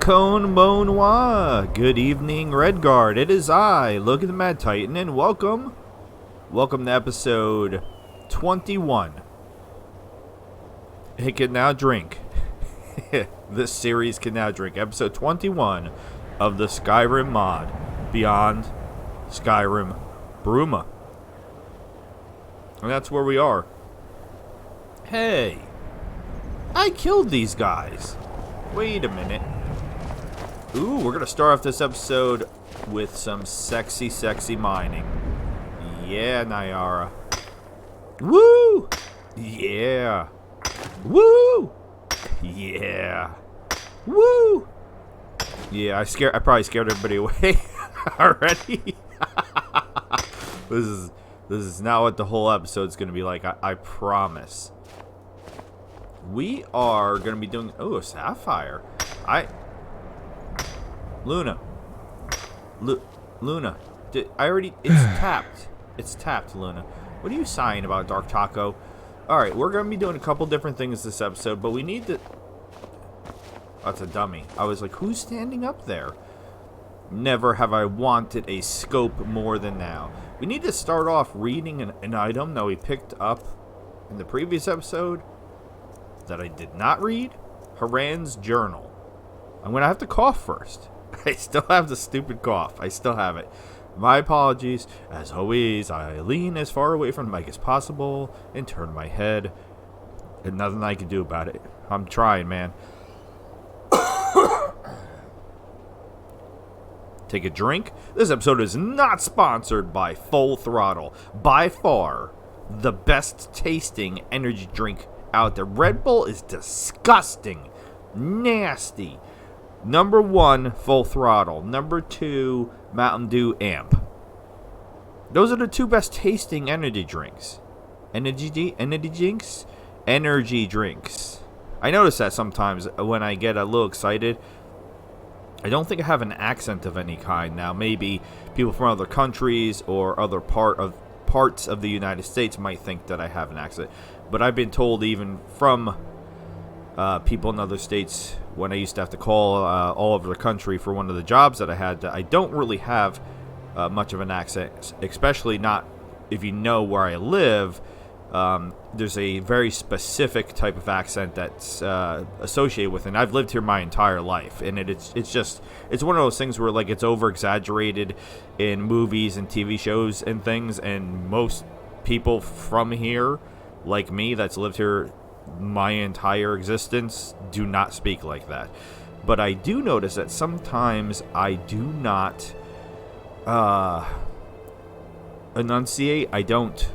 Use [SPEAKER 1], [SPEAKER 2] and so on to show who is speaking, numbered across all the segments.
[SPEAKER 1] Konbanwa. Good evening, Redguard. It is I, Look at the Mad Titan, and welcome to episode 21. It can now drink. This series can now drink. Episode 21 of the Skyrim mod, Beyond Skyrim Bruma. And that's where we are. Hey, I killed these guys. Wait a minute. Ooh, we're going to start off this episode with some sexy mining. Yeah, Nayara. Woo! Yeah. Woo! Yeah. Woo! Yeah, I probably scared everybody away already. This is not what the whole episode's going to be like, I promise. We are going to be doing... Oh, a sapphire. Luna. Luna. It's tapped. It's tapped, Luna. What are you sighing about, Dark Taco? Alright, we're going to be doing a couple different things this episode, but we need to... That's a dummy. I was like, who's standing up there? Never have I wanted a scope more than now. We need to start off reading an item that we picked up in the previous episode that I did not read. Haran's journal. I'm going to have to cough first. I still have the stupid cough. I still have it. My apologies. As always, I lean as far away from the mic as possible and turn my head. And nothing I can do about it. I'm trying, man. Take a drink. This episode is not sponsored by Full Throttle. By far, the best tasting energy drink out there. Red Bull is disgusting. Nasty. Number 1, Full Throttle. Number 2, Mountain Dew Amp. Those are the two best tasting energy drinks. Energy drinks. I notice that sometimes when I get a little excited. I don't think I have an accent of any kind now. Maybe people from other countries or other parts of the United States might think that I have an accent. But I've been told even from people in other states when I used to have to call all over the country for one of the jobs that I had, that I don't really have much of an accent, especially not if you know where I live. There's a very specific type of accent that's associated with it, and I've lived here my entire life, and it's one of those things where like it's over exaggerated in movies and TV shows and things, and most people from here, like me, that's lived here my entire existence, do not speak like that. But I do notice that sometimes I do not enunciate. I don't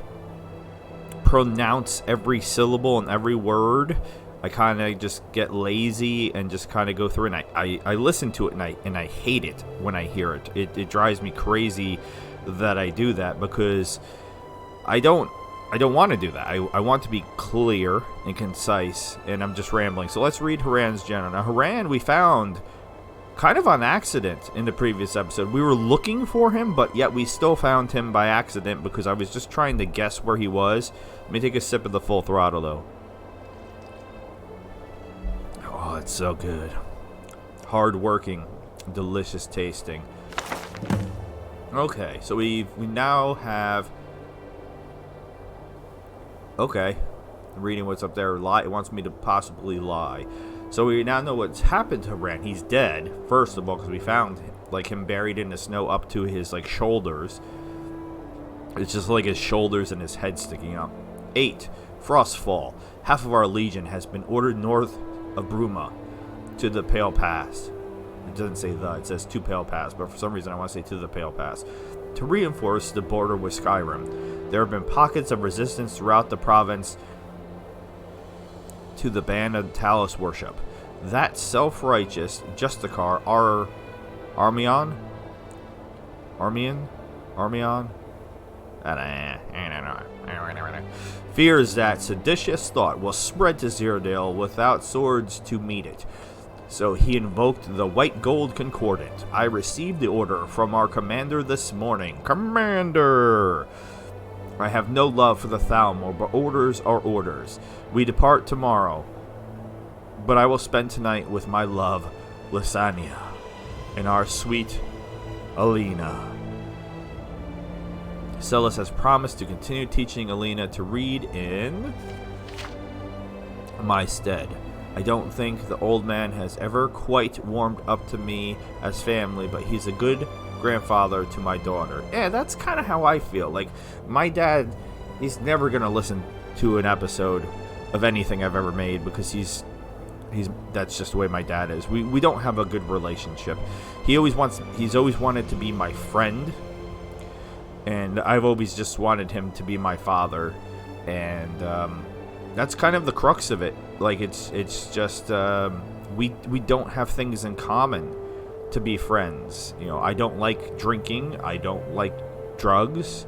[SPEAKER 1] pronounce every syllable and every word. I kind of just get lazy and just kind of go through, and I listen to it, and I hate it when I hear it. It drives me crazy that I do that, because I don't want to do that. I want to be clear and concise, and I'm just rambling. So let's read Haran's journal. Now, Haran we found kind of on accident in the previous episode. We were looking for him, but yet we still found him by accident because I was just trying to guess where he was. Let me take a sip of the Full Throttle, though. Oh, it's so good. Hard-working, delicious tasting. Okay, so we now have... Okay, I'm reading what's up there. It wants me to possibly lie. So we now know what's happened to Haran. He's dead, first of all, because we found him buried in the snow up to his shoulders. It's just like his shoulders and his head sticking out. 8. Frostfall. Half of our legion has been ordered north of Bruma to the Pale Pass. It doesn't say the, it says to Pale Pass, but for some reason I want to say to the Pale Pass. To reinforce the border with Skyrim. There have been pockets of resistance throughout the province to the ban of Talos worship. That self-righteous Justicar Armion? Fears that seditious thought will spread to Cyrodiil without swords to meet it. So he invoked the White Gold Concordant. I received the order from our commander this morning. Commander! I have no love for the Thalmor, but orders are orders. We depart tomorrow, but I will spend tonight with my love Lysania, and our sweet Alina. Celis has promised to continue teaching Alina to read in my stead. I don't think the old man has ever quite warmed up to me as family, but he's a good grandfather to my daughter. Yeah, that's kind of how I feel. Like, my dad, he's never going to listen to an episode of anything I've ever made because he's that's just the way my dad is. We don't have a good relationship. He's always wanted to be my friend, and I've always just wanted him to be my father, and that's kind of the crux of it. Like, it's just we don't have things in common to be friends. You know, I don't like drinking. I don't like drugs.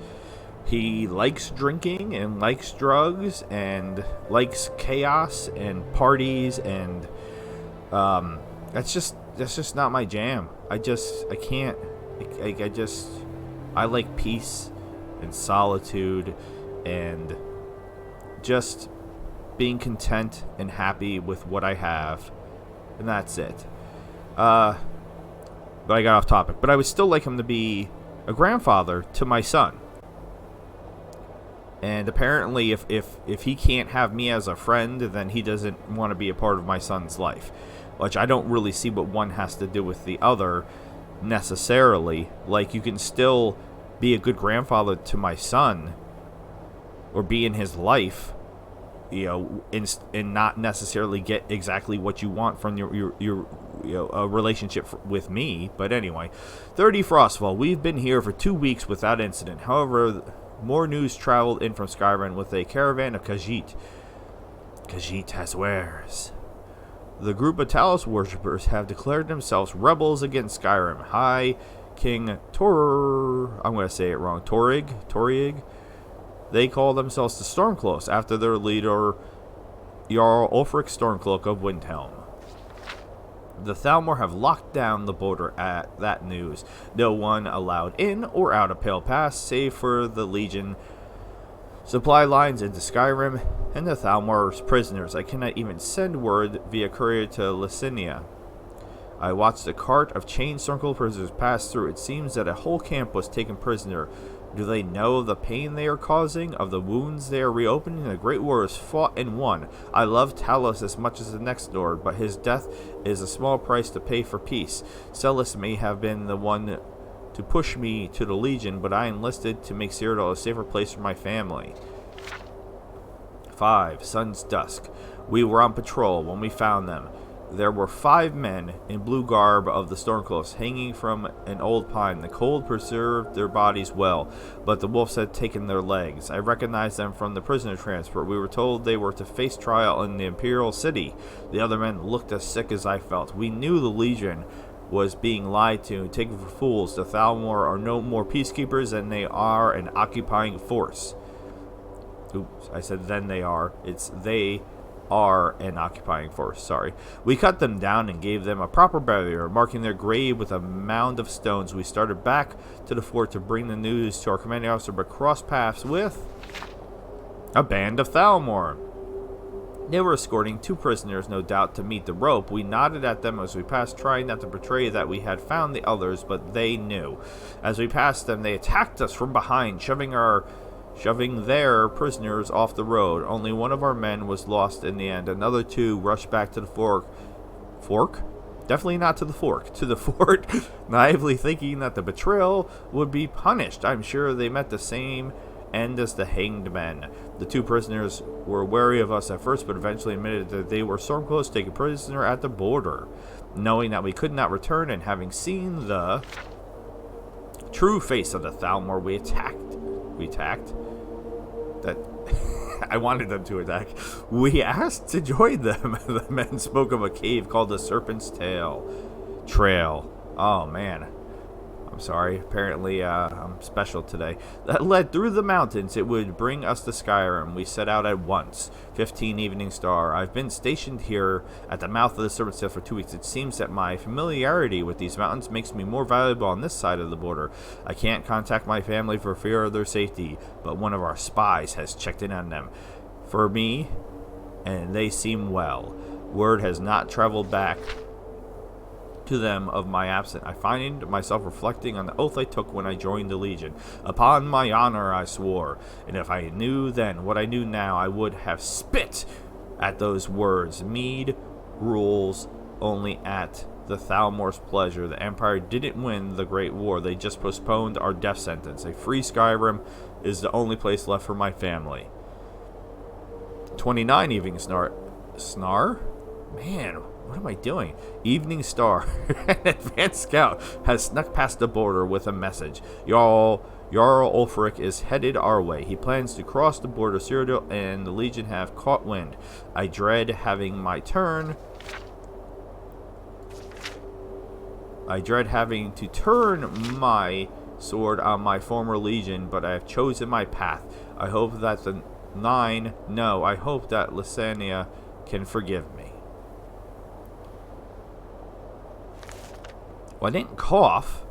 [SPEAKER 1] He likes drinking and likes drugs and likes chaos and parties, and that's just not my jam. I can't. I like peace and solitude and just being content and happy with what I have, and that's it. But I got off topic. But I would still like him to be a grandfather to my son. And apparently, if he can't have me as a friend, then he doesn't want to be a part of my son's life. Which I don't really see what one has to do with the other necessarily. Like, you can still be a good grandfather to my son or be in his life, you know, and not necessarily get exactly what you want from your a relationship with me. But anyway, 30 Frostfall. We've been here for 2 weeks without incident. However, more news traveled in from Skyrim with a caravan of Khajiit. Khajiit has wares. The group of Talos worshippers have declared themselves rebels against Skyrim. High King I'm going to say it wrong. Torig. They call themselves the Stormcloaks after their leader, Jarl Ulfric Stormcloak of Windhelm. The Thalmor have locked down the border at that news. No one allowed in or out of Pale Pass, save for the Legion supply lines into Skyrim and the Thalmor's prisoners. I cannot even send word via courier to Lysania. I watched a cart of chained Stormcloak prisoners pass through. It seems that a whole camp was taken prisoner. Do they know of the pain they are causing, of the wounds they are reopening? The Great War is fought and won. I love Talos as much as the next Lord, but his death is a small price to pay for peace. Celis may have been the one to push me to the Legion, but I enlisted to make Cyrodiil a safer place for my family. 5. Sun's dusk. We were on patrol when we found them. There were 5 men in blue garb of the Stormcloaks hanging from an old pine. The cold preserved their bodies well, but the wolves had taken their legs. I recognized them from the prisoner transport. We were told they were to face trial in the Imperial City. The other men looked as sick as I felt. We knew the Legion was being lied to and taken for fools. The Thalmor are no more peacekeepers than they are an occupying force. Oops, I said then they are. It's they are an occupying force, sorry. We cut them down and gave them a proper burial, marking their grave with a mound of stones. We started back to the fort to bring the news to our commanding officer, but crossed paths with a band of Thalmor. They were escorting 2 prisoners, no doubt, to meet the rope. We nodded at them as we passed, trying not to betray that we had found the others, but they knew. As we passed them, they attacked us from behind, shoving their prisoners off the road. Only one of our men was lost in the end. Another 2 rushed back to the fork? Definitely not to the fork. To the fort, naively thinking that the betrayal would be punished. I'm sure they met the same end as the hanged men. The 2 prisoners were wary of us at first, but eventually admitted that they were Stormcloaks taken prisoner at the border. Knowing that we could not return and having seen the true face of the Thalmor, we attacked. That I wanted them to attack. We asked to join them. The men spoke of a cave called the Serpent's Trail. Oh man, I'm sorry. Apparently, I'm special today. That led through the mountains. It would bring us to Skyrim. We set out at once. 15 Evening Star. I've been stationed here at the mouth of the Serpent's Tail for 2 weeks. It seems that my familiarity with these mountains makes me more valuable on this side of the border. I can't contact my family for fear of their safety, but one of our spies has checked in on them for me, and they seem well. Word has not traveled back to them of my absence. I find myself reflecting on the oath I took when I joined the Legion. Upon my honor, I swore, and if I knew then what I knew now, I would have spit at those words. Mead rules only at the Thalmor's pleasure. The Empire didn't win the Great War. They just postponed our death sentence. A free Skyrim is the only place left for my family. 29 Evening Snar? Man, what am I doing? Evening Star. An advanced scout has snuck past the border with a message. Jarl Ulfric is headed our way. He plans to cross the border. Cyrodiil and the Legion have caught wind. I dread having to turn my sword on my former Legion, but I have chosen my path. I hope that I hope that Lysania can forgive me. Well, I didn't cough,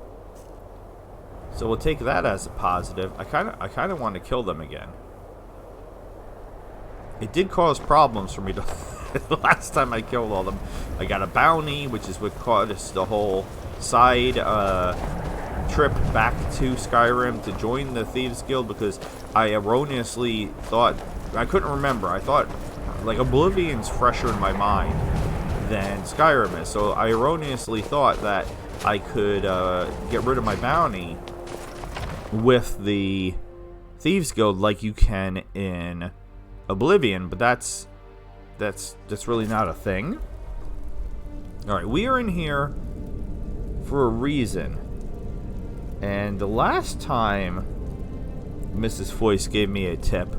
[SPEAKER 1] so we'll take that as a positive. I kind of want to kill them again. It did cause problems for me the last time I killed all them. I got a bounty, which is what caused the whole side trip back to Skyrim to join the Thieves Guild, because I erroneously thought, I couldn't remember. I thought, like, Oblivion's fresher in my mind than Skyrim is, so I erroneously thought that I could get rid of my bounty with the Thieves Guild like you can in Oblivion, but that's really not a thing. Alright, we are in here for a reason. And the last time Mrs. Foyce gave me a tip,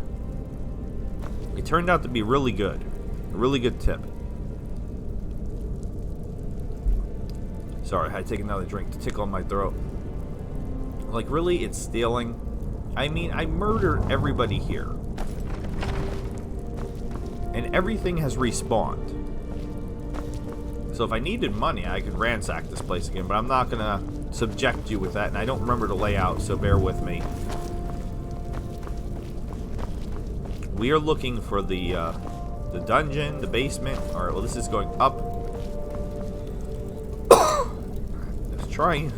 [SPEAKER 1] it turned out to be really good. A really good tip. Sorry, I had to take another drink to tickle my throat. Like, really? It's stealing? I mean, I murdered everybody here. And everything has respawned. So if I needed money, I could ransack this place again, but I'm not going to subject you with that, and I don't remember the layout, so bear with me. We are looking for the dungeon, the basement. Alright, well, this is going up. I was trying...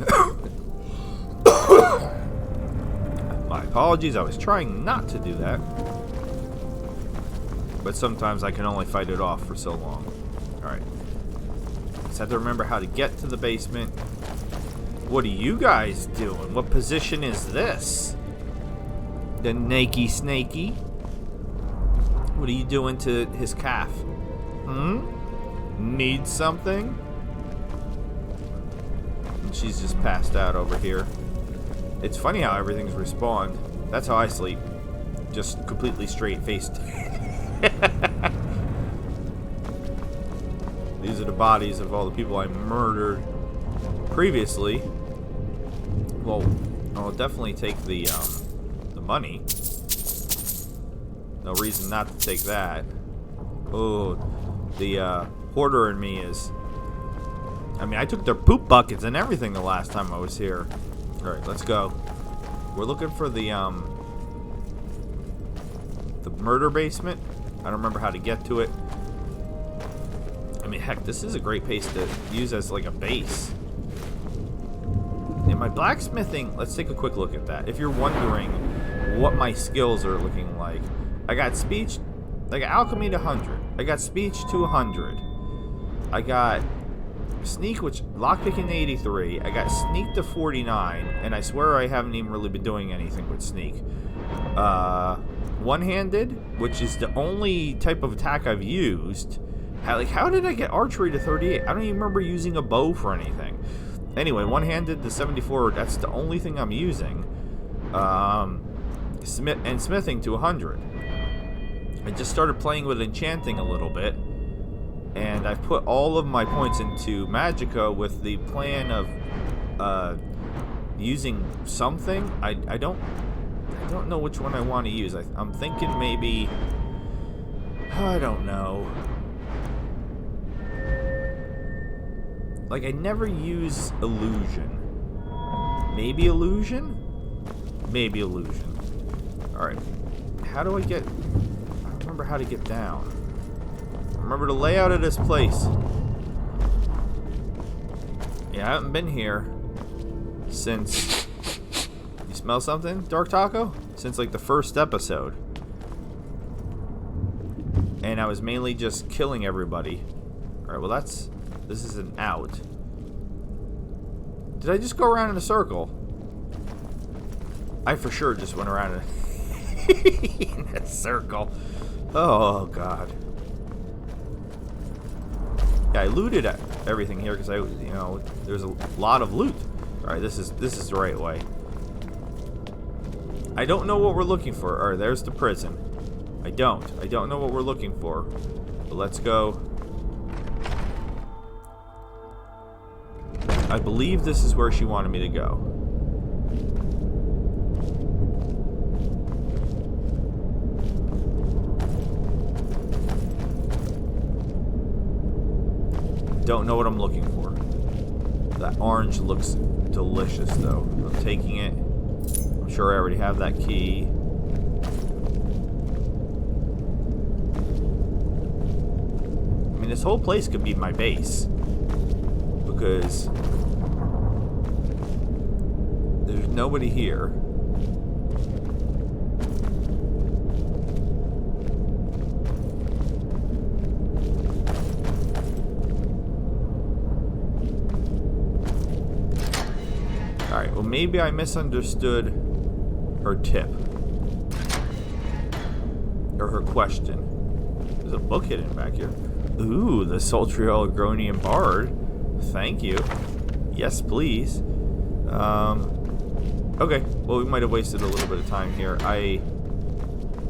[SPEAKER 1] My apologies, I was trying not to do that. But sometimes I can only fight it off for so long. Alright. Just have to remember how to get to the basement. What are you guys doing? What position is this? The nakey snakey? What are you doing to his calf? Need something? And she's just passed out over here. It's funny how everything's respawned. That's how I sleep. Just completely straight-faced. These are the bodies of all the people I murdered previously. Well, I'll definitely take the money. No reason not to take that. Oh, the hoarder in me is... I mean, I took their poop buckets and everything the last time I was here. Alright, let's go. We're looking for the murder basement. I don't remember how to get to it. I mean, heck, this is a great place to use as like a base. And my blacksmithing, let's take a quick look at that. If you're wondering what my skills are looking like, I got speech, I got alchemy to 100. I got speech to 100. I got sneak, which lockpicking to 83. I got sneak to 49, and I swear I haven't even really been doing anything with sneak. One-handed, which is the only type of attack I've used. How did I get archery to 38? I don't even remember using a bow for anything. Anyway, one-handed to 74. That's the only thing I'm using. Smithing to 100. I just started playing with enchanting a little bit, and I've put all of my points into Magicka with the plan of using something. I don't know which one I want to use. I'm thinking maybe, I don't know. Like, I never use illusion. Maybe illusion? Maybe illusion. Alright. How do I get... I don't remember how to get down. Remember the layout of this place. Yeah, I haven't been here since... You smell something, Dark Taco? Since like the first episode. And I was mainly just killing everybody. Alright, well this is an out. Did I just go around in a circle? I for sure just went around in a circle. Oh, God. Yeah, I looted everything here because there's a lot of loot. Alright, this is the right way. I don't know what we're looking for. Alright, there's the prison. I don't know what we're looking for. But let's go. I believe this is where she wanted me to go. Don't know what I'm looking for. That orange looks delicious, though. I'm taking it. I'm sure I already have that key. I mean, this whole place could be my base. Because there's nobody here. Alright, well maybe I misunderstood her tip. Or her question. There's a book hidden back here. Ooh, the sultry Algronian Bard. Thank you. Yes, please. Okay. Well, we might have wasted a little bit of time here. I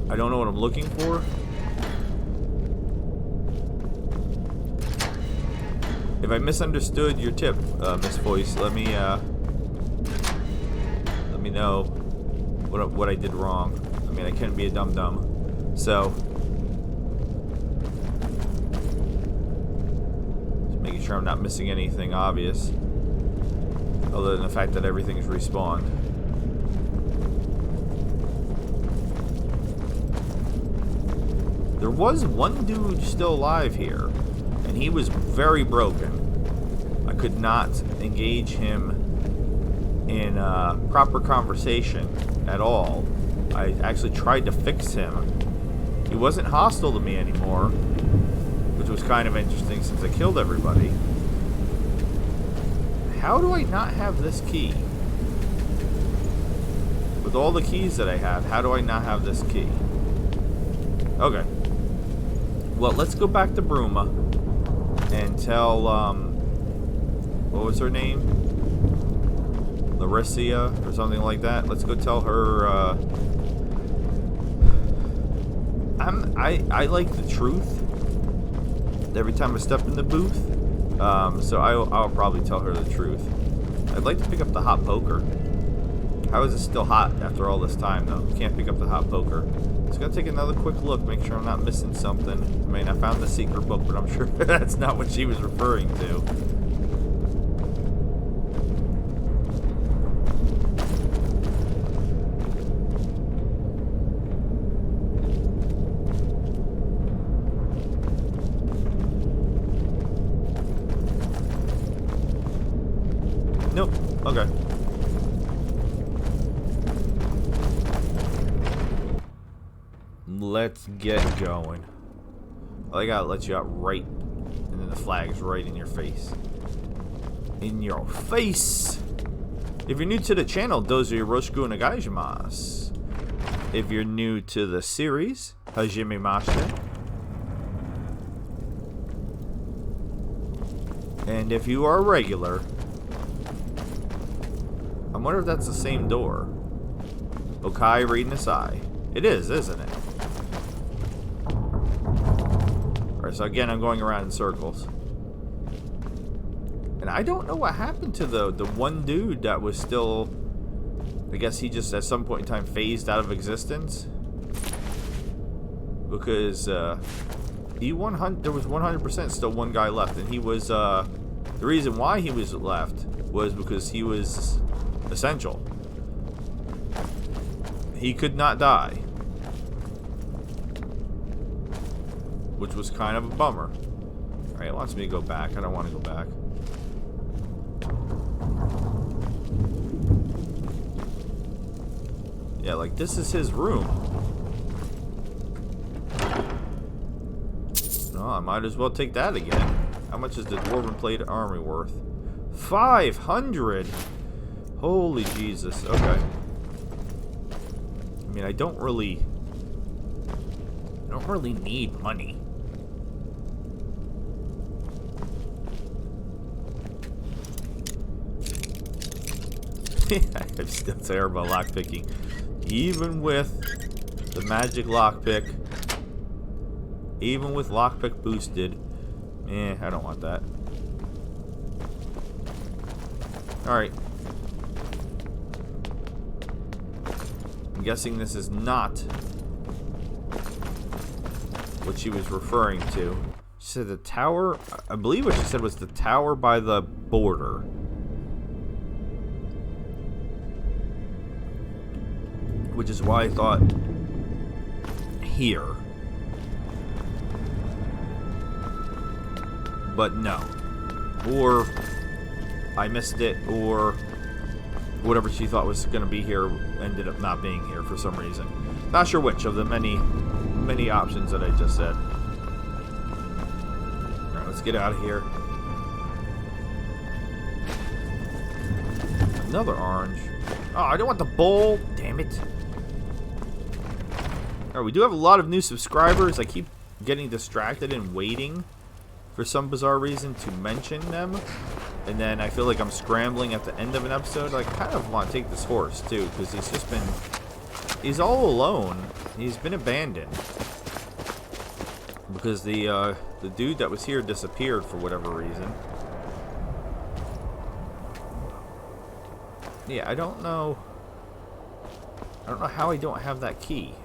[SPEAKER 1] don't know what I'm looking for. If I misunderstood your tip, Miss Voice, let me know what I did wrong. I mean, I can't be a dum-dum. So, just making sure I'm not missing anything obvious, other than the fact that everything's respawned. There was one dude still alive here, and he was very broken. I could not engage him in proper conversation at all. I actually tried to fix him. He wasn't hostile to me anymore, which was kind of interesting since I killed everybody. How do I not have this key? With all the keys that I have, how do I not have this key? Okay. Well, let's go back to Bruma and tell, what was her name? Larissa or something like that. Let's go tell her, I like the truth every time I step in the booth. So I'll probably tell her the truth. I'd like to pick up the hot poker. How is it still hot after all this time, though? Can't pick up the hot poker. Just gonna take another quick look, make sure I'm not missing something. I mean, I found the secret book, but I'm sure that's not what she was referring to. Nope. Okay. Let's get going. I gotta let you out right, and then the flag's right in your face. In your face! If you're new to the channel, dozo yoroshiku onegaishimasu. If you're new to the series, hajimemashite. And if you are a regular, I wonder if that's the same door. Okai reading this eye. It is, isn't it? Alright, so again, I'm going around in circles. And I don't know what happened to the one dude that was still... I guess he just at some point in time phased out of existence. Because there was 100% still one guy left. And he was... the reason why he was left was because he was essential. He could not die. Which was kind of a bummer. Alright, it wants me to go back. I don't want to go back. Yeah, like this is his room. Oh, I might as well take that again. How much is the Dwarven Plate Army worth? 500! Holy Jesus. Okay. I mean, I don't really need money. I'm still terrible at lockpicking. Even with the magic lockpick. Even with lockpick boosted. I don't want that. Alright. I'm guessing this is not what she was referring to. She said the tower, I believe what she said was the tower by the border. Which is why I thought here. But no. Or I missed it, or whatever she thought was going to be here ended up not being here for some reason. Not sure which of the many options that I just said. Alright, let's get out of here. Another orange. Oh, I don't want the bowl. Damn it. Alright, we do have a lot of new subscribers. I keep getting distracted and waiting for some bizarre reason to mention them. And then I feel like I'm scrambling at the end of an episode. I kind of want to take this horse too, because he's all alone. He's been abandoned. Because the dude that was here disappeared for whatever reason. Yeah, I don't know how I don't have that key.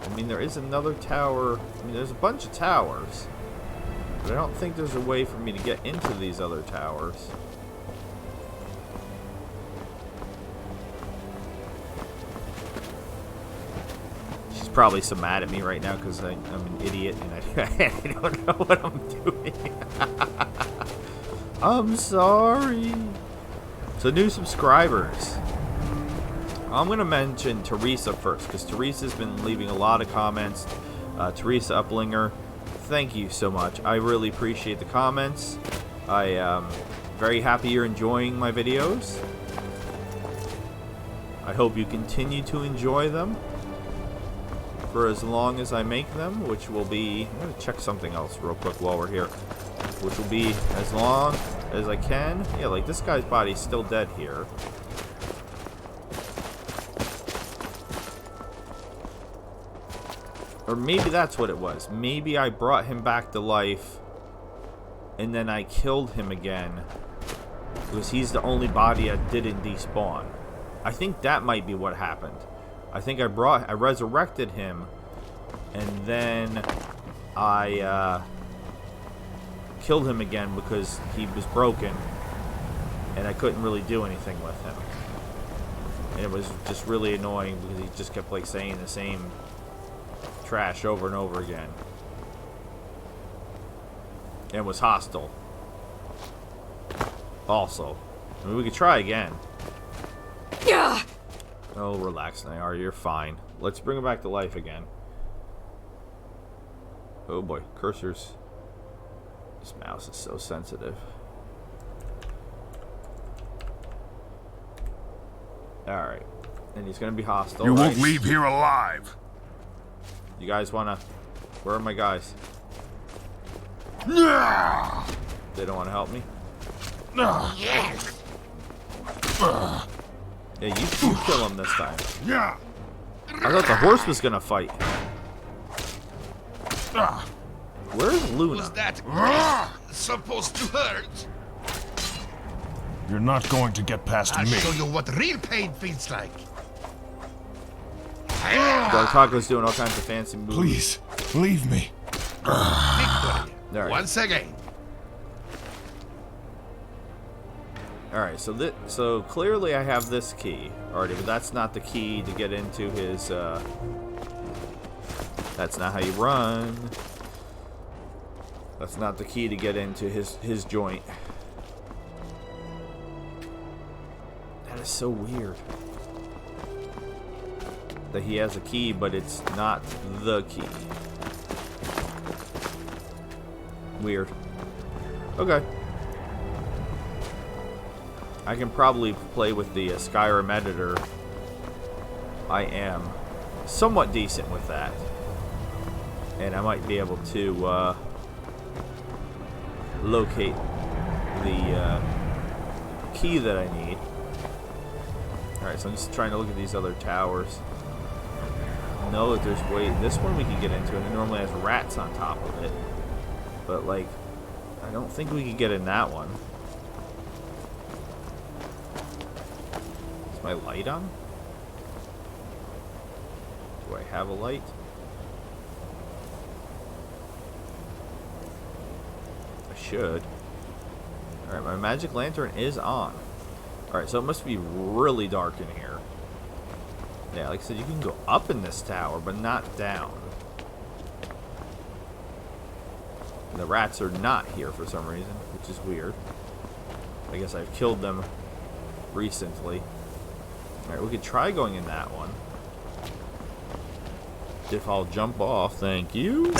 [SPEAKER 1] I mean, there is another tower. I mean, there's a bunch of towers. But I don't think there's a way for me to get into these other towers. She's probably so mad at me right now because I'm an idiot and I don't know what I'm doing. I'm sorry. So, new subscribers. I'm going to mention Teresa first, because Teresa's been leaving a lot of comments. Teresa Uplinger, thank you so much. I really appreciate the comments. I am very happy you're enjoying my videos. I hope you continue to enjoy them for as long as I make them, which will be... I'm going to check something else real quick while we're here. Which will be as long as I can. Yeah, like this guy's body's still dead here. Or maybe that's what it was. Maybe I brought him back to life and then I killed him again because he's the only body that didn't despawn. I think that might be what happened. I think I resurrected him and then I killed him again because he was broken and I couldn't really do anything with him. And it was just really annoying because he just kept like saying the same trash over and over again. And was hostile. Also. I mean, we could try again.
[SPEAKER 2] Yeah.
[SPEAKER 1] Oh, relax, Nayara. You're fine. Let's bring him back to life again. Oh boy, cursors. This mouse is so sensitive. Alright. And he's gonna be hostile.
[SPEAKER 3] You won't leave here alive.
[SPEAKER 1] You guys wanna... Where are my guys? They don't wanna help me?
[SPEAKER 2] Yes.
[SPEAKER 1] Yeah, you kill him this time. I thought the horse was gonna fight. Where's Luna?
[SPEAKER 4] Was that supposed to hurt?
[SPEAKER 3] You're not going to get past
[SPEAKER 4] I'll
[SPEAKER 3] me.
[SPEAKER 4] show you what real pain feels like.
[SPEAKER 1] Dartako's doing all kinds of fancy moves.
[SPEAKER 3] Please, leave me.
[SPEAKER 4] Victory.
[SPEAKER 1] Alright.
[SPEAKER 4] Once again.
[SPEAKER 1] Alright, so clearly I have this key already, but that's not the key to get into his, that's not how you run. That's not the key to get into his joint. is so weird. That he has a key, but it's not the key. Weird. Okay. I can probably play with the Skyrim editor. I am somewhat decent with that. And I might be able to locate the key that I need. Alright, so I'm just trying to look at these other towers. Know that there's way. This one we can get into, and it normally has rats on top of it. But, like, I don't think we could get in that one. Is my light on? Do I have a light? I should. Alright, my magic lantern is on. Alright, so it must be really dark in here. Yeah, like I said, you can go up in this tower, but not down. And the rats are not here for some reason, which is weird. I guess I've killed them recently. Alright, we could try going in that one. If I'll jump off, thank you.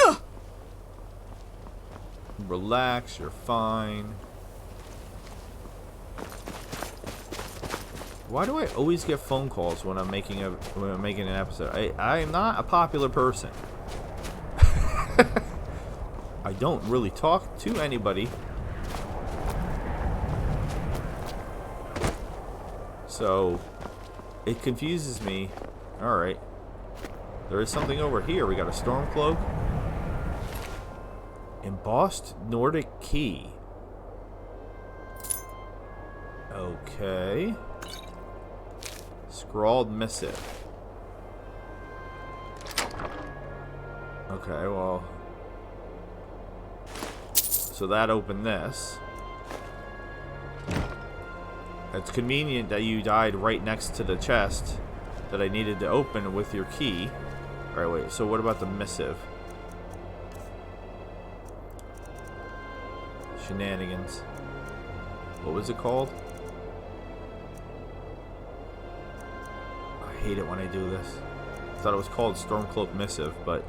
[SPEAKER 1] Relax, you're fine. Why do I always get phone calls when I'm making an episode? I am not a popular person. I don't really talk to anybody. So it confuses me. Alright. There is something over here. We got a storm cloak. Embossed Nordic key. Okay. Scrawled missive. Okay, well. So that opened this. It's convenient that you died right next to the chest that I needed to open with your key. Alright, wait, so what about the missive? Shenanigans. What was it called? I hate it when I do this. I thought it was called Stormcloak Missive, but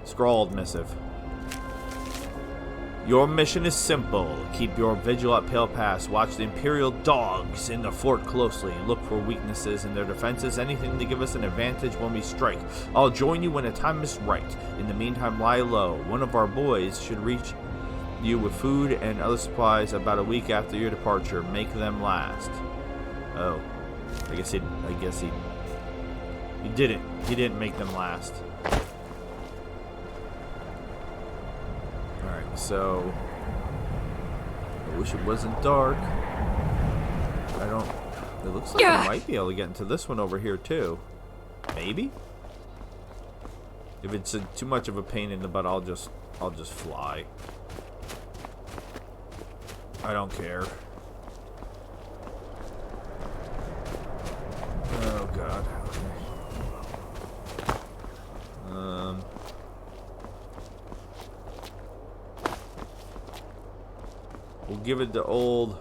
[SPEAKER 1] Scrawled Missive. Your mission is simple. Keep your vigil at Pale Pass. Watch the Imperial dogs in the fort closely. Look for weaknesses in their defenses, anything to give us an advantage when we strike. I'll join you when the time is right. In the meantime, lie low. One of our boys should reach you with food and other supplies about a week after your departure. Make them last. Oh. I guess he didn't. He didn't make them last. Alright, so I wish it wasn't dark. I don't. It looks like I might be able to get into this one over here too. Maybe? If it's too much of a pain in the butt, I'll just fly. I don't care. Oh god. We'll give it the old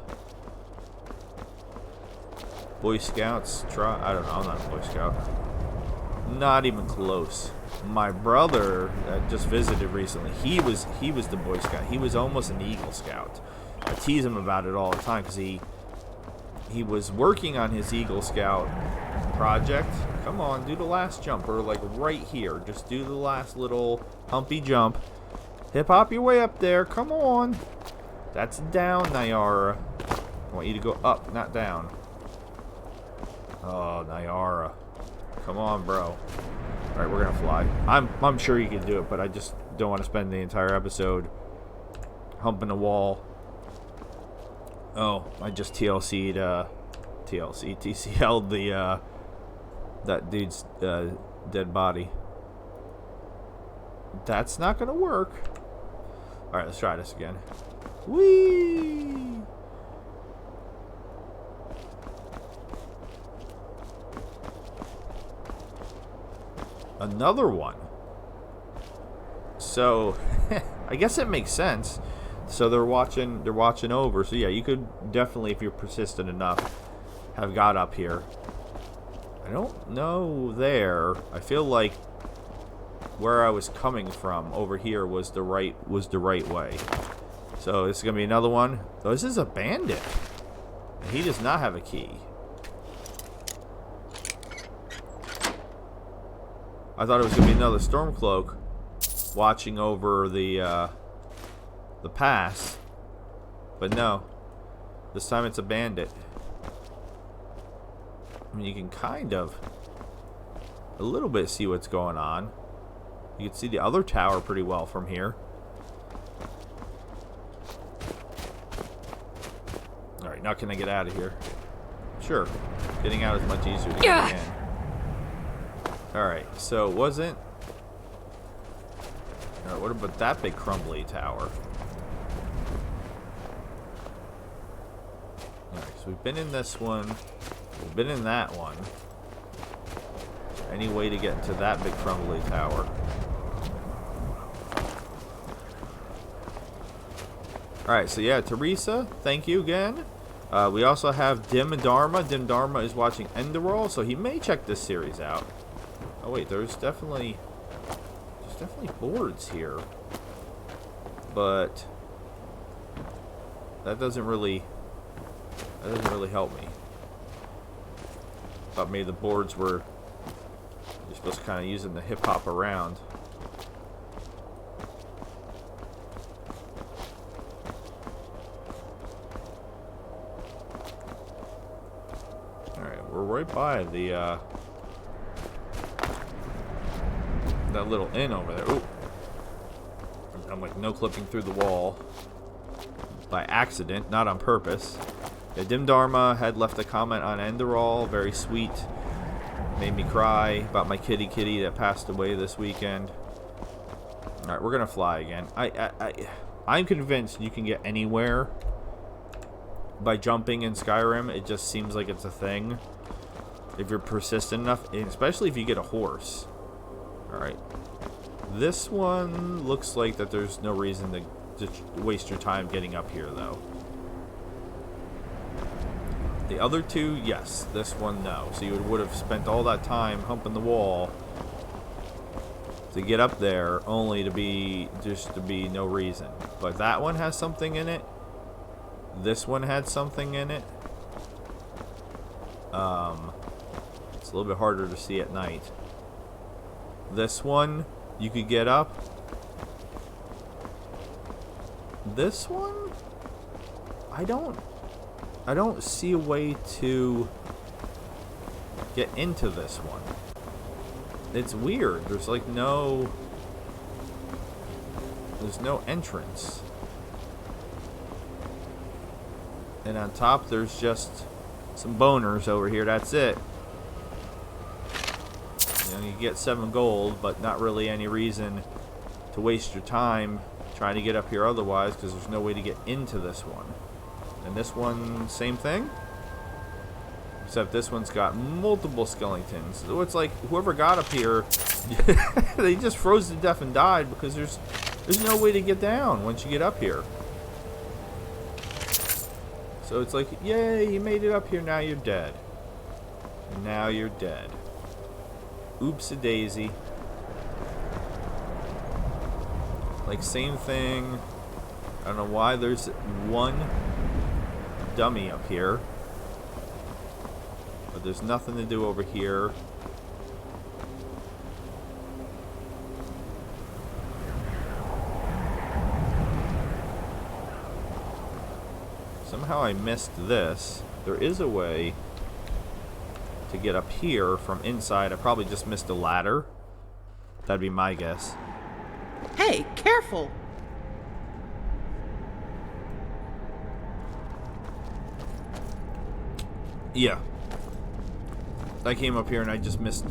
[SPEAKER 1] Boy Scouts try. I don't know. I'm not a Boy Scout. Not even close. My brother just visited recently. He was the Boy Scout. He was almost an Eagle Scout. I tease him about it all the time because he was working on his Eagle Scout project. Come on, do the last jump, or like right here. Just do the last little humpy jump. Hip hop your way up there. Come on. That's down, Nayara. I want you to go up, not down. Oh, Nayara. Come on, bro. Alright, we're gonna fly. I'm sure you can do it, but I just don't want to spend the entire episode humping a wall. Oh, I just TCL'd the that dude's dead body. That's not gonna work. Alright, let's try this again. Whee! Another one. So, I guess it makes sense. So they're watching over. So yeah, you could definitely, if you're persistent enough, have got up here. I don't know there. I feel like where I was coming from over here was the right way. So this is gonna be another one. Oh, this is a bandit. And he does not have a key. I thought it was gonna be another Stormcloak watching over the pass, but no. This time it's a bandit. I mean, you can kind of a little bit see what's going on. You can see the other tower pretty well from here. Alright, now can I get out of here? Sure. Getting out is much easier to get in. Alright, so it wasn't... Alright, what about that big crumbly tower? Alright, so we've been in this one. We've been in that one. Any way to get to that big crumbly tower? Alright, so yeah, Teresa, thank you again. We also have Dim Dharma. Dim Dharma is watching Enderroll, so he may check this series out. Oh wait, there's definitely boards here. But that doesn't really help me. Thought maybe the boards were you're supposed to kind of use them to hip hop around. Alright, we're right by the that little inn over there. Ooh. I'm like no clipping through the wall by accident, not on purpose. Yeah, Dim Dharma had left a comment on Enderroll, very sweet. Made me cry about my kitty that passed away this weekend. Alright, we're gonna fly again. I'm convinced you can get anywhere by jumping in Skyrim. It just seems like it's a thing. If you're persistent enough, and especially if you get a horse. Alright. This one looks like that there's no reason to waste your time getting up here, though. The other two, yes. This one, no. So you would have spent all that time humping the wall to get up there, only to be no reason. But that one has something in it. This one had something in it. It's a little bit harder to see at night. This one, you could get up. This one, I don't see a way to get into this one. It's weird. There's like there's no entrance. And on top there's just some boners over here. That's it. You know, you get 7 gold, but not really any reason to waste your time trying to get up here otherwise, because there's no way to get into this one. And this one, same thing. Except this one's got multiple skeletons. So it's like whoever got up here, they just froze to death and died, because there's no way to get down once you get up here. So it's like, yay, you made it up here, now you're dead. And now you're dead. Oops-a-daisy. Like, same thing. I don't know why there's one dummy up here. But there's nothing to do over here. Somehow I missed this. There is a way to get up here from inside. I probably just missed a ladder. That'd be my guess.
[SPEAKER 5] Hey, careful!
[SPEAKER 1] Yeah. I came up here and I just missed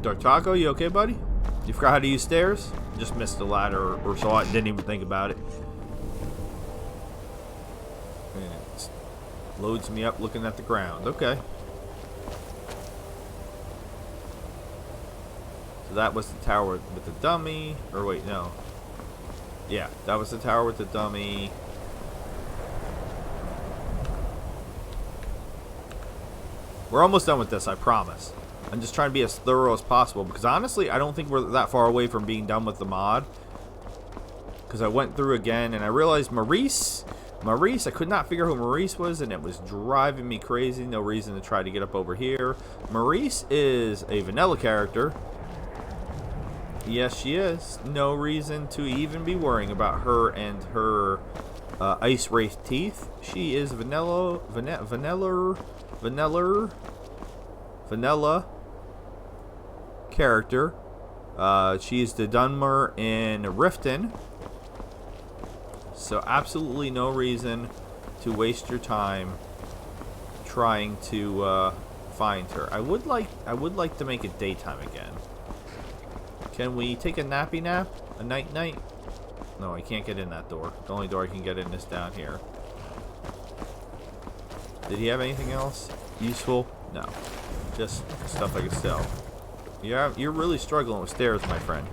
[SPEAKER 1] Dark Taco, you okay, buddy? You forgot how to use stairs? Just missed the ladder or saw it and didn't even think about it. And it loads me up looking at the ground. Okay. So that was the tower with the dummy. Or wait, no. Yeah, that was the tower with the dummy. We're almost done with this, I promise. I'm just trying to be as thorough as possible, because honestly, I don't think we're that far away from being done with the mod. Because I went through again, and I realized Maurice, I could not figure out who Maurice was, and it was driving me crazy. No reason to try to get up over here. Maurice is a vanilla character. Yes, she is. No reason to even be worrying about her and her ice wraith teeth. She is vanilla character. She's the Dunmer in Riften. So absolutely no reason to waste your time trying to find her. I would like to make it daytime again. Can we take a nappy nap? A night? No, I can't get in that door. The only door I can get in is down here. Did he have anything else useful? No. Just stuff I could sell. Yeah, you're really struggling with stairs, my friend.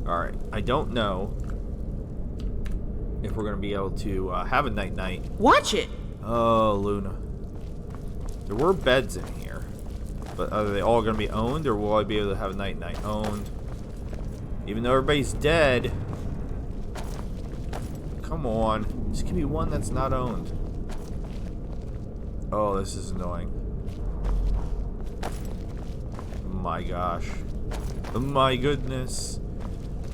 [SPEAKER 1] Alright, I don't know if we're going to be able to have a night.
[SPEAKER 5] Watch it!
[SPEAKER 1] Oh, Luna. There were beds in here. But are they all going to be owned, or will I be able to have a night owned? Even though everybody's dead. Come on. Just give me one that's not owned. Oh, this is annoying. My gosh. My goodness.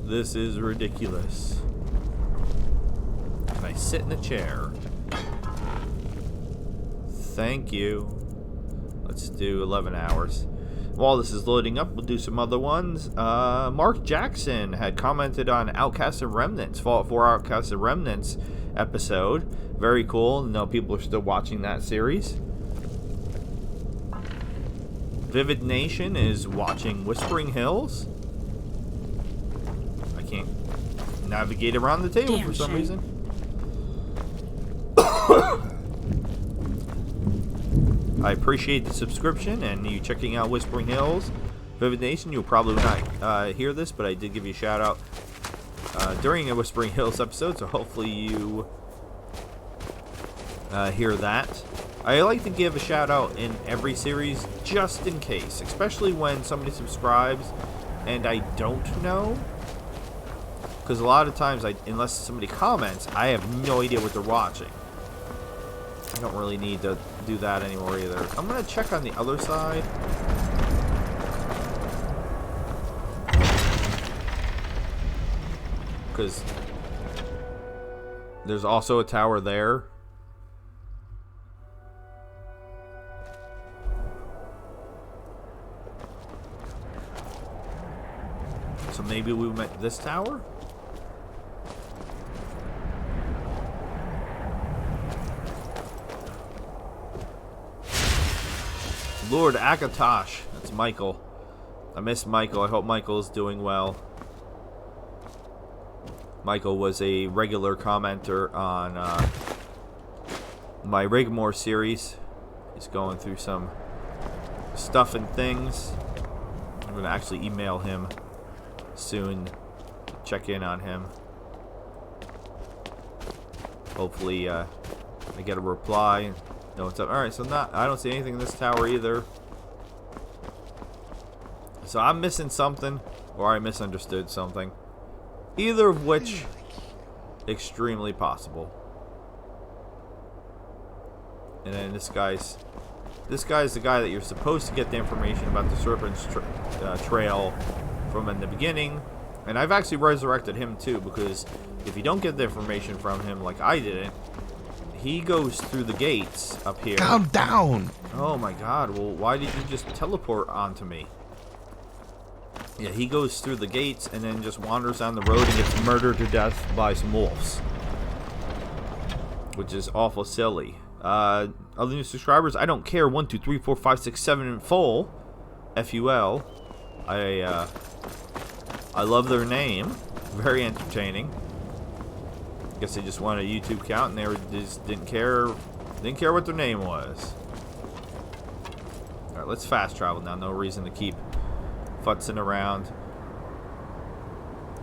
[SPEAKER 1] This is ridiculous. Can I sit in a chair? Thank you. Let's do 11 hours. While this is loading up, we'll do some other ones. Mark Jackson had commented on Outcasts and Remnants, Fallout 4 Outcasts and Remnants episode. Very cool. I know people are still watching that series. Vivid Nation is watching Whispering Hills. I can't navigate around the table for some reason. I appreciate the subscription and you checking out Whispering Hills. Vivid Nation, you'll probably not hear this, but I did give you a shout out during a Whispering Hills episode, so hopefully you hear that. I like to give a shout out in every series just in case, especially when somebody subscribes and I don't know. Because a lot of times, unless somebody comments, I have no idea what they're watching. I don't really need to do that anymore either. I'm going to check on the other side. Because there's also a tower there. So maybe we met this tower? Lord Akatosh. That's Michael. I miss Michael. I hope Michael is doing well. Michael was a regular commenter on my Rigmore series. He's going through some stuff and things. I'm going to actually email him soon. Check in on him. Hopefully I get a reply. No, what's up? Alright, so I don't see anything in this tower either. So I'm missing something, or I misunderstood something. Either of which, extremely possible. And then this guy's the guy that you're supposed to get the information about the Serpent's Trail from in the beginning. And I've actually resurrected him too, because if you don't get the information from him like I didn't, he goes through the gates up here.
[SPEAKER 3] Calm down!
[SPEAKER 1] Oh my god, well why did you just teleport onto me? Yeah, he goes through the gates and then just wanders down the road and gets murdered to death by some wolves. Which is awful silly. Other new subscribers, I don't care. 1, 2, 3, 4, 5, 6, 7 in full. F-U-L. I love their name. Very entertaining. Guess they just wanted a YouTube account and they just didn't care what their name was. Alright, let's fast travel now. No reason to keep futzing around.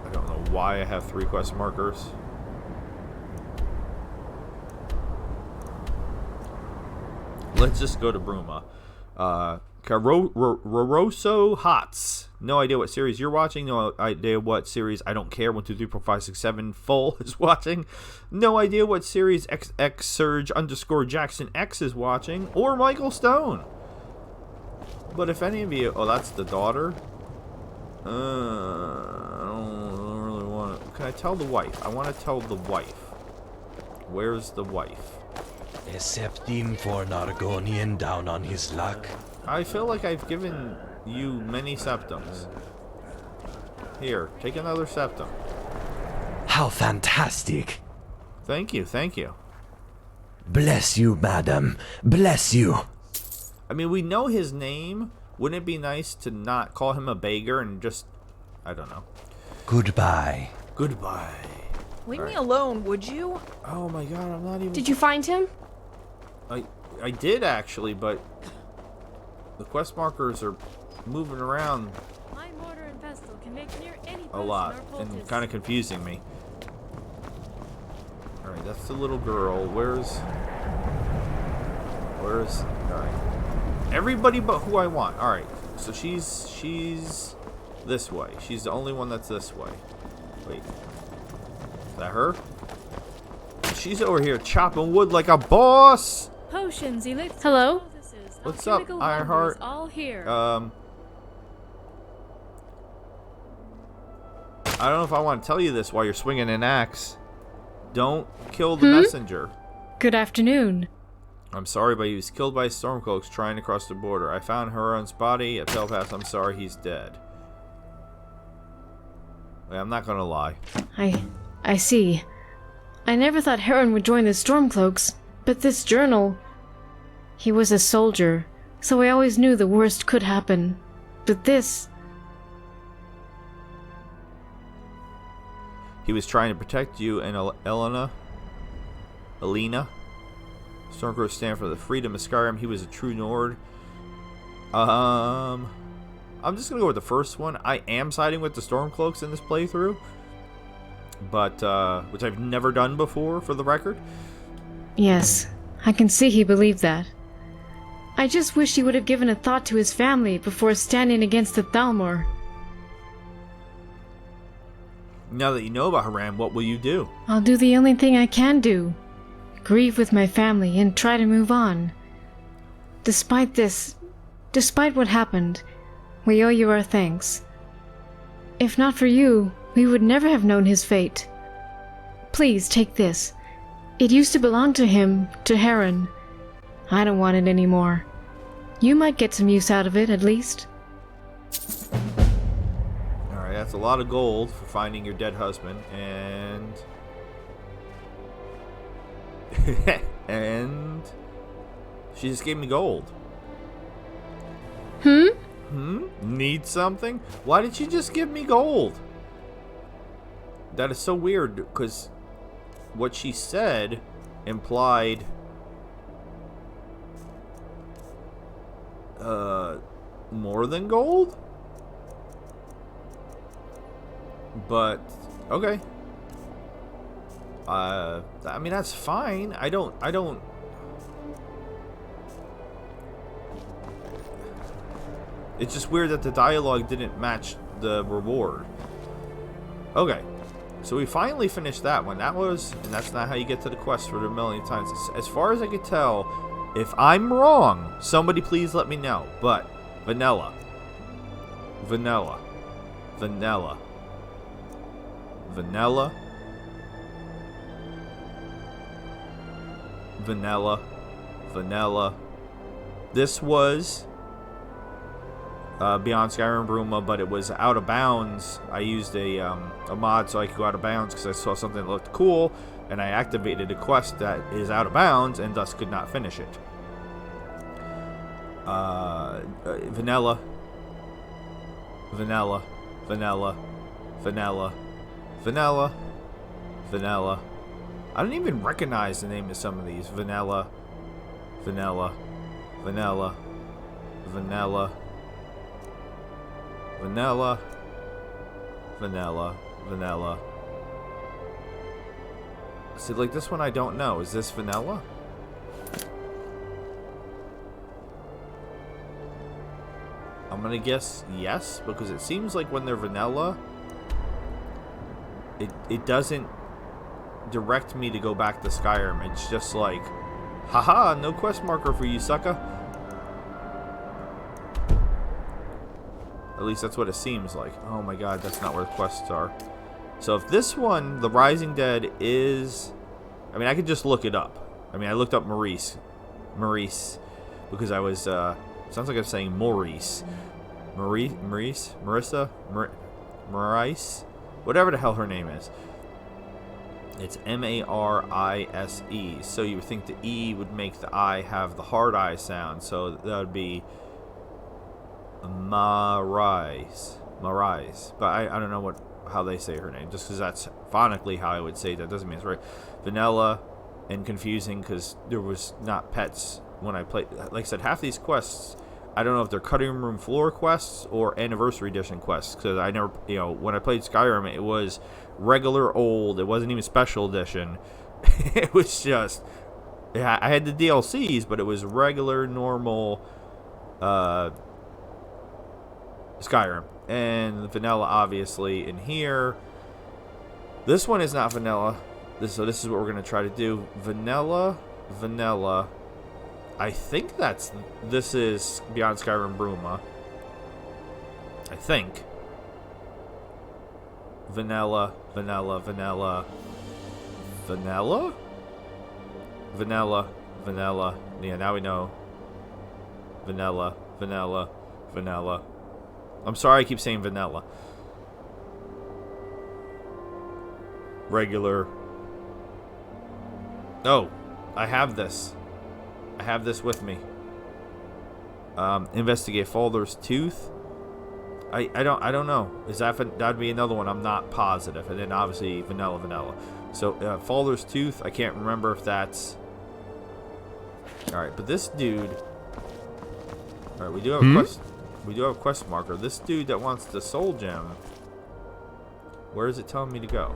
[SPEAKER 1] I don't know why I have 3 quest markers. Let's just go to Bruma. Caroso Hots. No idea what series you're watching. No idea what series I don't care. 1, 2, 3, 4, 5, 6, 7 full is watching. No idea what series XX Surge _ Jackson X is watching. Or Michael Stone. But if any of you... Oh, that's the daughter. I don't really want to... Can I tell the wife? I want to tell the wife. Where's the wife?
[SPEAKER 6] Septim for Nargonian down on his luck.
[SPEAKER 1] I feel like I've given you many septums. Here, take another septum.
[SPEAKER 6] How fantastic!
[SPEAKER 1] Thank you, thank you.
[SPEAKER 6] Bless you, madam. Bless you.
[SPEAKER 1] I mean, we know his name. Wouldn't it be nice to not call him a beggar and just... I don't know.
[SPEAKER 6] Goodbye.
[SPEAKER 1] Goodbye.
[SPEAKER 7] Leave me alone, would you?
[SPEAKER 1] Oh my god, I'm not even...
[SPEAKER 2] Did you find him?
[SPEAKER 1] I did actually, but the quest markers are moving around
[SPEAKER 8] My mortar and pestle can make near any
[SPEAKER 1] a lot and kind of confusing me. Alright, that's the little girl. Where's... Alright. Everybody but who I want. Alright, so she's this way. She's the only one that's this way. Wait. Is that her? She's over here chopping wood like a boss!
[SPEAKER 8] potions, elixirs.
[SPEAKER 2] Hello?
[SPEAKER 1] What's up, Ironheart?
[SPEAKER 8] All here.
[SPEAKER 1] I don't know if I want to tell you this while you're swinging an axe. Don't kill the messenger.
[SPEAKER 2] Good afternoon.
[SPEAKER 1] I'm sorry, but he was killed by stormcloaks trying to cross the border. I found Huron's body at Pelpass. I'm sorry, he's dead. Wait, I'm not gonna lie.
[SPEAKER 2] I see. I never thought Heron would join the Stormcloaks, but this journal... He was a soldier, so I always knew the worst could happen. But this...
[SPEAKER 1] He was trying to protect you and Alina. Stormcloaks stand for the freedom of Skyrim. He was a true Nord. I'm just gonna go with the first one. I am siding with the Stormcloaks in this playthrough, but which I've never done before, for the record.
[SPEAKER 2] Yes, I can see he believed that. I just wish he would have given a thought to his family before standing against the Thalmor.
[SPEAKER 1] Now that you know about Haran, what will you do?
[SPEAKER 2] I'll do the only thing I can do. Grieve with my family and try to move on. Despite what happened, we owe you our thanks. If not for you, we would never have known his fate. Please take this. It used to belong to him, to Heron. I don't want it anymore. You might get some use out of it, at least.
[SPEAKER 1] Alright, that's a lot of gold for finding your dead husband, and... and... she just gave me gold. Need something? Why did she just give me gold? That is so weird, because what she said implied more than gold? But okay. I mean, that's fine. I don't It's just weird that the dialogue didn't match the reward. Okay. So we finally finished that one. And that's not how you get to the quest for the million times. As far as I could tell, if I'm wrong, somebody please let me know. But vanilla. Vanilla. Vanilla. Vanilla. Vanilla. Vanilla. This was Beyond Skyrim Bruma, but it was out of bounds. I used a mod so I could go out of bounds because I saw something that looked cool, and I activated a quest that is out of bounds and thus could not finish it. Vanilla. Vanilla. Vanilla. Vanilla. Vanilla. Vanilla. I don't even recognize the name of some of these. Vanilla. Vanilla. Vanilla. Vanilla. Vanilla. Vanilla. Vanilla. See, like this one I don't know. Is this vanilla? gonna guess yes, because it seems like when they're vanilla, it doesn't direct me to go back to Skyrim. It's just like, haha, no quest marker for you, sucker. At least that's what it seems like. Oh my god, that's not where the quests are. So if this one, The Rising Dead, is... I mean, I could just look it up. I mean, I looked up Maurice, because I was... sounds like I'm saying Maurice. Maurice? Whatever the hell her name is. It's M-A-R-I-S-E. So you would think the E would make the I have the hard I sound. So that would be Marais. But I don't know how they say her name. Just because that's phonically how I would say that doesn't mean it's right. Vanilla and confusing because there was not pets when I played. Like I said, half these quests, I don't know if they're cutting room floor quests or anniversary edition quests. Because I never, when I played Skyrim, it was regular old. It wasn't even special edition. It was just, I had the DLCs, but it was regular, normal Skyrim. And vanilla, obviously, in here. This one is not vanilla. So this is what we're going to try to do. Vanilla. I think this is Beyond Skyrim Bruma. I think. Vanilla. Yeah, now we know. Vanilla. I'm sorry I keep saying vanilla. Regular. Oh, I have this. I have this with me. Investigate Father's Tooth. I don't know. That'd be another one. I'm not positive. And then obviously vanilla. So Father's Tooth. I can't remember if that's. All right, but this dude. All right, we do have a quest. We do have a quest marker. This dude that wants the soul gem. Where is it telling me to go?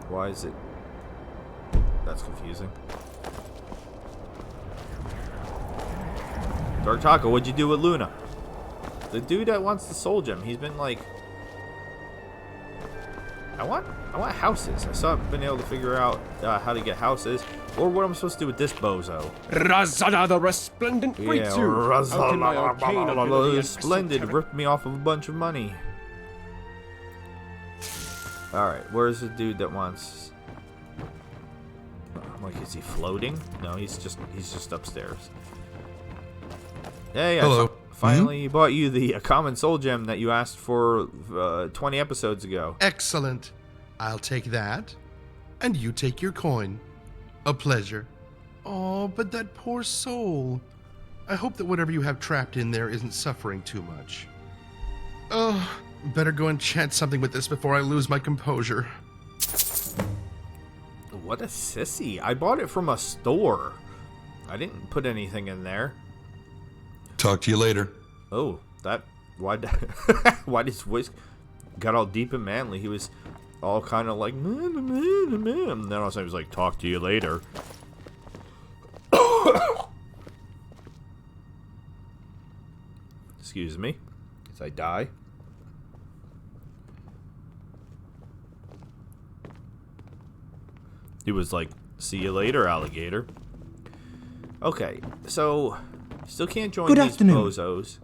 [SPEAKER 1] Why is it? That's confusing. Dark Taco, what'd you do with Luna? The dude that wants the soul gem, he's been like, I want houses. I still haven't been able to figure out how to get houses, or what I'm supposed to do with this bozo.
[SPEAKER 9] Razana the Resplendent greets you.
[SPEAKER 1] Razana Splendid ripped me off of a bunch of money. Alright, where's the dude that wants... I'm like, is he floating? No, he's just upstairs. Hey,
[SPEAKER 10] hello.
[SPEAKER 1] Finally bought you the common soul gem that you asked for 20 episodes ago.
[SPEAKER 10] Excellent. I'll take that. And you take your coin. A pleasure. Oh, but that poor soul. I hope that whatever you have trapped in there isn't suffering too much. Oh, better go and chant something with this before I lose my composure.
[SPEAKER 1] What a sissy. I bought it from a store. I didn't put anything in there.
[SPEAKER 10] Talk to you later.
[SPEAKER 1] Oh, why his voice got all deep and manly? He was all kind of like, and then all of a sudden he was like, talk to you later. Excuse me, as I die. He was like, see you later, alligator. Okay, so still can't join these bozos.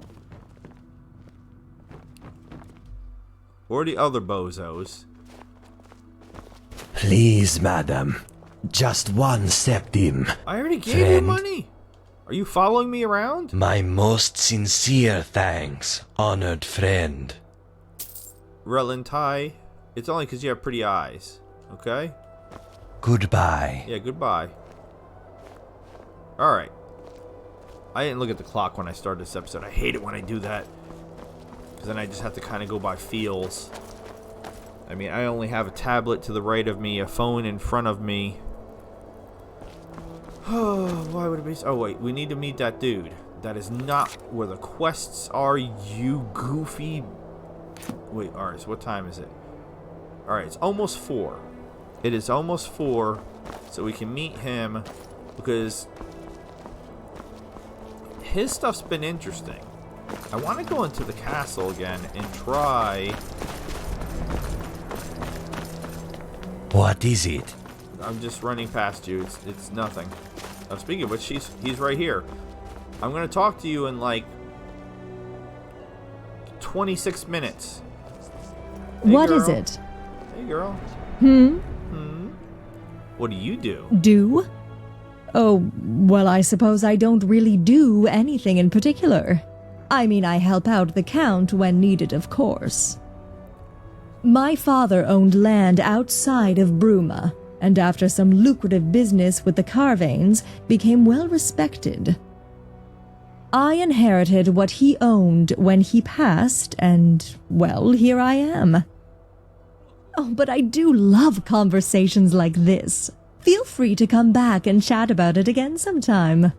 [SPEAKER 1] Or the other bozos.
[SPEAKER 6] Please, madam. Just one septim.
[SPEAKER 1] I already gave you money. Are you following me around?
[SPEAKER 6] My most sincere thanks, honored friend.
[SPEAKER 1] Relentai, it's only because you have pretty eyes. Okay?
[SPEAKER 6] Goodbye.
[SPEAKER 1] Yeah, goodbye. Alright. I didn't look at the clock when I started this episode. I hate it when I do that. Because then I just have to kind of go by feels. I mean, I only have a tablet to the right of me, a phone in front of me. Oh, why would it be so? Oh, wait. We need to meet that dude. That is not where the quests are, you goofy... Wait, alright, so what time is it? Alright, it's almost 4. It is almost 4, so we can meet him, because his stuff's been interesting. I want to go into the castle again and try...
[SPEAKER 6] What is it?
[SPEAKER 1] I'm just running past you. It's nothing. Speaking of which, he's right here. I'm going to talk to you in like 26 minutes. Hey,
[SPEAKER 11] What
[SPEAKER 1] girl.
[SPEAKER 11] is it?
[SPEAKER 1] Hey, girl. What do you do?
[SPEAKER 11] Do? Oh, well, I suppose I don't really do anything in particular. I mean, I help out the Count when needed, of course. My father owned land outside of Bruma, and after some lucrative business with the Carvanes, became well respected. I inherited what he owned when he passed, and, well, here I am. Oh, but I do love conversations like this. Feel free to come back and chat about it again sometime.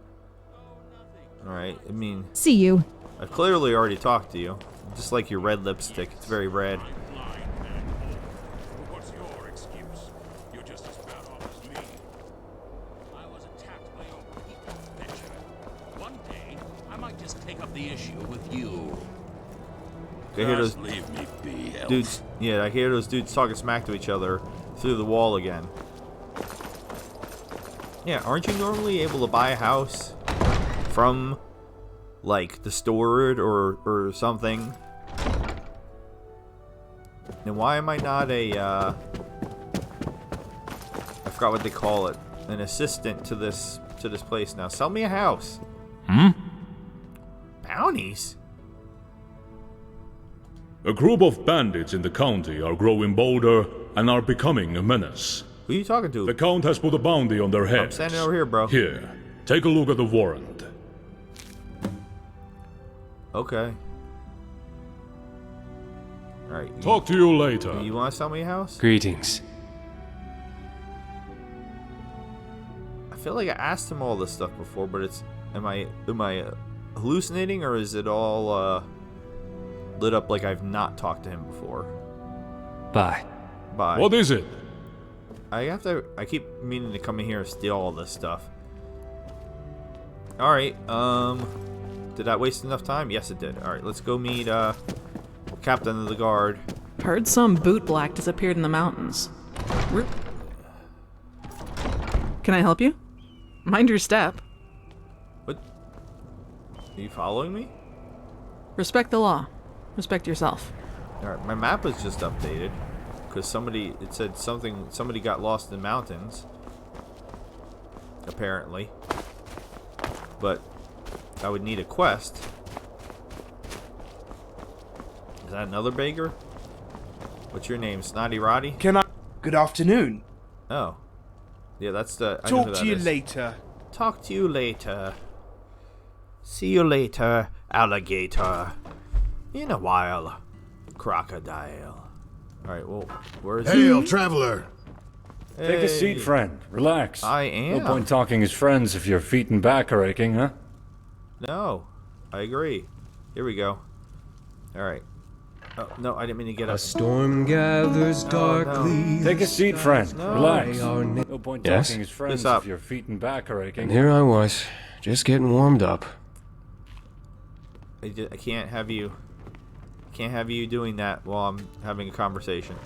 [SPEAKER 1] Alright, I mean...
[SPEAKER 11] See you.
[SPEAKER 1] I've clearly already talked to you. Just like your red lipstick. It's very red.
[SPEAKER 3] What's your excuse? You're just as bad off as me. I was attacked by your people, Betcha. One day, I might just take up the issue with you.
[SPEAKER 1] I hear those
[SPEAKER 3] leave me be, elf.
[SPEAKER 1] dudes. Yeah, I hear those dudes talking smack to each other through the wall again. Yeah, aren't you normally able to buy a house from, like, the store or something? And why am I not a, I forgot what they call it, an assistant to this place now? Sell me a house. Bounties?
[SPEAKER 12] A group of bandits in the county are growing bolder and are becoming a menace.
[SPEAKER 1] Who are you talking to?
[SPEAKER 12] The Count has put a bounty on their heads.
[SPEAKER 1] I'm standing over here, bro.
[SPEAKER 12] Here, take a look at the warrant.
[SPEAKER 1] Okay. Alright.
[SPEAKER 12] Talk to you later.
[SPEAKER 1] You want to sell me a house?
[SPEAKER 9] Greetings.
[SPEAKER 1] I feel like I asked him all this stuff before, but it's... Am I hallucinating, or is it all lit up like I've not talked to him before?
[SPEAKER 9] Bye.
[SPEAKER 1] Bye.
[SPEAKER 12] What is it?
[SPEAKER 1] I keep meaning to come in here and steal all this stuff. Alright, did that waste enough time? Yes, it did. Alright, let's go meet, Captain of the Guard.
[SPEAKER 5] Heard some bootblack disappeared in the mountains. Can I help you? Mind your step.
[SPEAKER 1] What? Are you following me?
[SPEAKER 5] Respect the law. Respect yourself.
[SPEAKER 1] Alright, my map was just updated. Because it said somebody got lost in the mountains. Apparently. But I would need a quest. Is that another beggar? What's your name, Snotty Roddy?
[SPEAKER 13] Can I... Good afternoon.
[SPEAKER 1] Oh. Yeah, that's the... I know who
[SPEAKER 13] Talk
[SPEAKER 1] that
[SPEAKER 13] to you
[SPEAKER 1] is.
[SPEAKER 13] later.
[SPEAKER 1] Talk to you later. See you later, alligator. In a while, crocodile. Alright, well, where is he?
[SPEAKER 14] Hail, traveler!
[SPEAKER 1] Hey.
[SPEAKER 15] Take a seat, friend. Relax.
[SPEAKER 1] I am.
[SPEAKER 15] No point talking as friends if your feet and back are aching, huh?
[SPEAKER 1] No, I agree. Here we go. Alright. Oh, no, I didn't mean to get up.
[SPEAKER 6] A storm gathers darkly.
[SPEAKER 15] Take a seat, friend.
[SPEAKER 1] No.
[SPEAKER 15] Relax. No point
[SPEAKER 6] Yes?
[SPEAKER 15] talking as friends
[SPEAKER 1] up.
[SPEAKER 15] if your feet and back are aching.
[SPEAKER 6] And here I was, just getting warmed up.
[SPEAKER 1] I can't have you... Can't have you doing that while I'm having a conversation.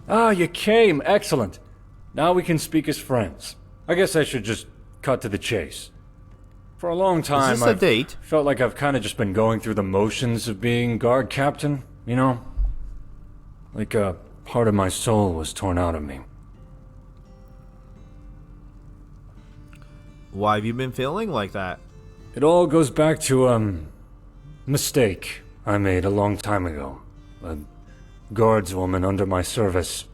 [SPEAKER 15] Ah, you came. Excellent. Now we can speak as friends. I guess I should just cut to the chase. For a long time,
[SPEAKER 1] Is this a
[SPEAKER 15] I've
[SPEAKER 1] date?
[SPEAKER 15] felt like I've kind of just been going through the motions of being guard captain, you know? Like a part of my soul was torn out of me.
[SPEAKER 1] Why have you been feeling like that?
[SPEAKER 15] It all goes back to, mistake I made a long time ago. A guardswoman under my service,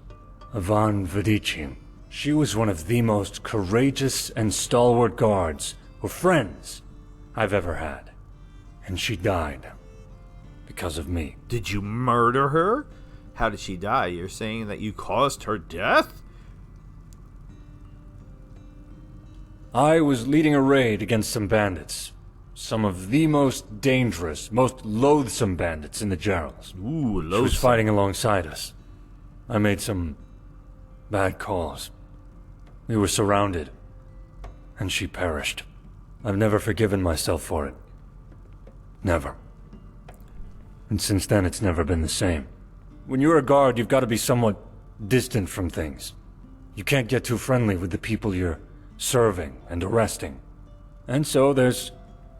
[SPEAKER 15] Ivan Vidici. She was one of the most courageous and stalwart guards, or friends, I've ever had. And she died. Because of me.
[SPEAKER 1] Did you murder her? How did she die? You're saying that you caused her death?
[SPEAKER 15] I was leading a raid against some bandits. Some of the most dangerous, most loathsome bandits in the Jarls.
[SPEAKER 1] Ooh, loathsome.
[SPEAKER 15] She was fighting alongside us. I made some bad calls. We were surrounded, and she perished. I've never forgiven myself for it. Never. And since then, it's never been the same. When you're a guard, you've got to be somewhat distant from things. You can't get too friendly with the people you're serving and arresting. And so there's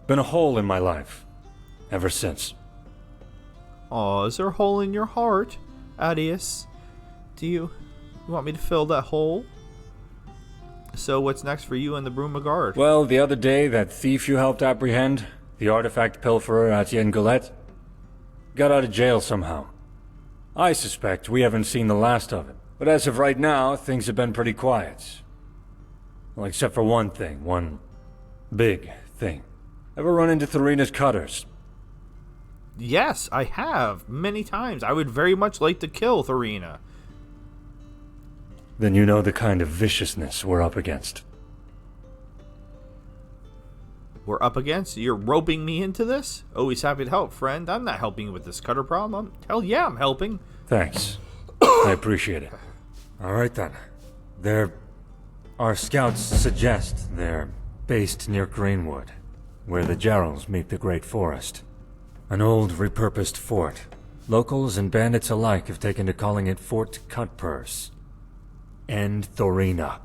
[SPEAKER 15] been a hole in my life ever since.
[SPEAKER 1] Aw, is there a hole in your heart, Adius? Do you want me to fill that hole? So what's next for you and the Bruma Guard?
[SPEAKER 15] Well, the other day, that thief you helped apprehend, the artifact pilferer Etienne Goulet, got out of jail somehow. I suspect we haven't seen the last of him. But as of right now, things have been pretty quiet. Well, except for one thing, one big thing. Ever run into Thorina's cutters?
[SPEAKER 1] Yes, I have, many times. I would very much like to kill Thorina.
[SPEAKER 15] Then you know the kind of viciousness we're up against.
[SPEAKER 1] We're up against? You're roping me into this? Always happy to help, friend. I'm not helping you with this cutter problem. Hell yeah, I'm helping.
[SPEAKER 15] Thanks. I appreciate it. Alright then. Our scouts suggest they're based near Greenwood, where the Geralds meet the Great Forest. An old, repurposed fort. Locals and bandits alike have taken to calling it Fort Cutpurse. And Thorina.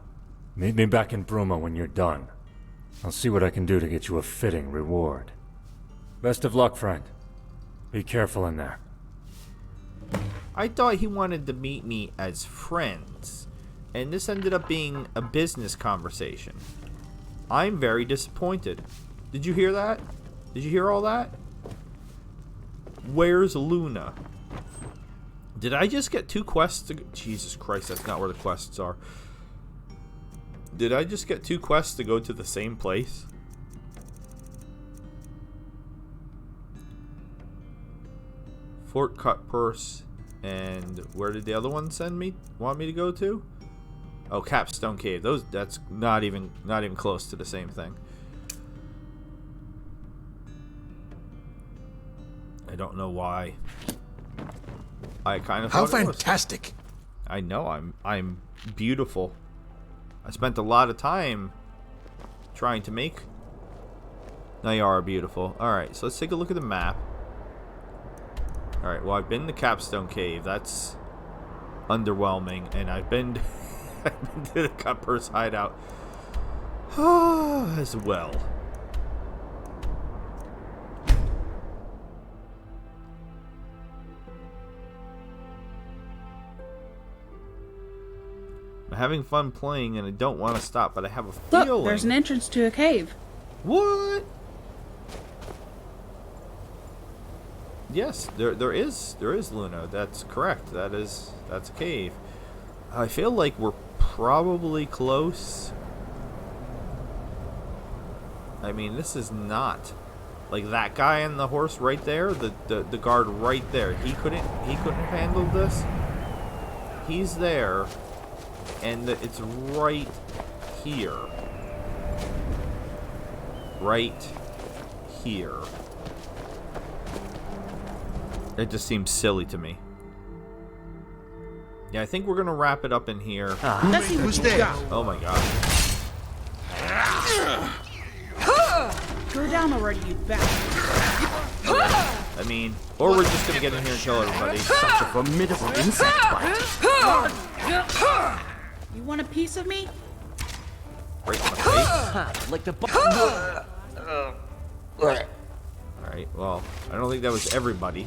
[SPEAKER 15] Meet me back in Bruma when you're done. I'll see what I can do to get you a fitting reward. Best of luck, friend. Be careful in there.
[SPEAKER 1] I thought he wanted to meet me as friends, and this ended up being a business conversation. I'm very disappointed. Did you hear that? Did you hear all that? Where's Luna? Did I just get 2 quests to go? Jesus Christ, that's not where the quests are. Did I just get 2 quests to go to the same place? Fort Cutpurse, and where did the other one want me to go to? Oh, Capstone Cave. That's not even close to the same thing. I don't know why. I kind of
[SPEAKER 4] How
[SPEAKER 1] thought it was.
[SPEAKER 4] fantastic!
[SPEAKER 1] I know, I'm beautiful. I spent a lot of time trying to make Nayara beautiful. Alright, so let's take a look at the map. Alright, well, I've been to Capstone Cave. That's underwhelming. And I've been to the Cutpurse hideout as well. I'm having fun playing and I don't want to stop, but I have a feeling...
[SPEAKER 7] Look, there's an entrance to a cave.
[SPEAKER 1] What? Yes, there is Luna. That's correct. That's a cave. I feel like we're probably close. I mean, this is not like that guy on the horse right there, the guard right there. He couldn't handle this. He's there, and it's right here. Right here. It just seems silly to me. Yeah, I think we're gonna wrap it up in here.
[SPEAKER 7] Let's see what you got.
[SPEAKER 1] Oh my god.
[SPEAKER 7] Go down already, you bastard.
[SPEAKER 1] I mean, or we're just gonna get in here and kill everybody.
[SPEAKER 9] Such a formidable insect bite.
[SPEAKER 7] You want a piece of me?
[SPEAKER 1] Right in the face.
[SPEAKER 9] Like the
[SPEAKER 1] Alright, well, I don't think that was everybody.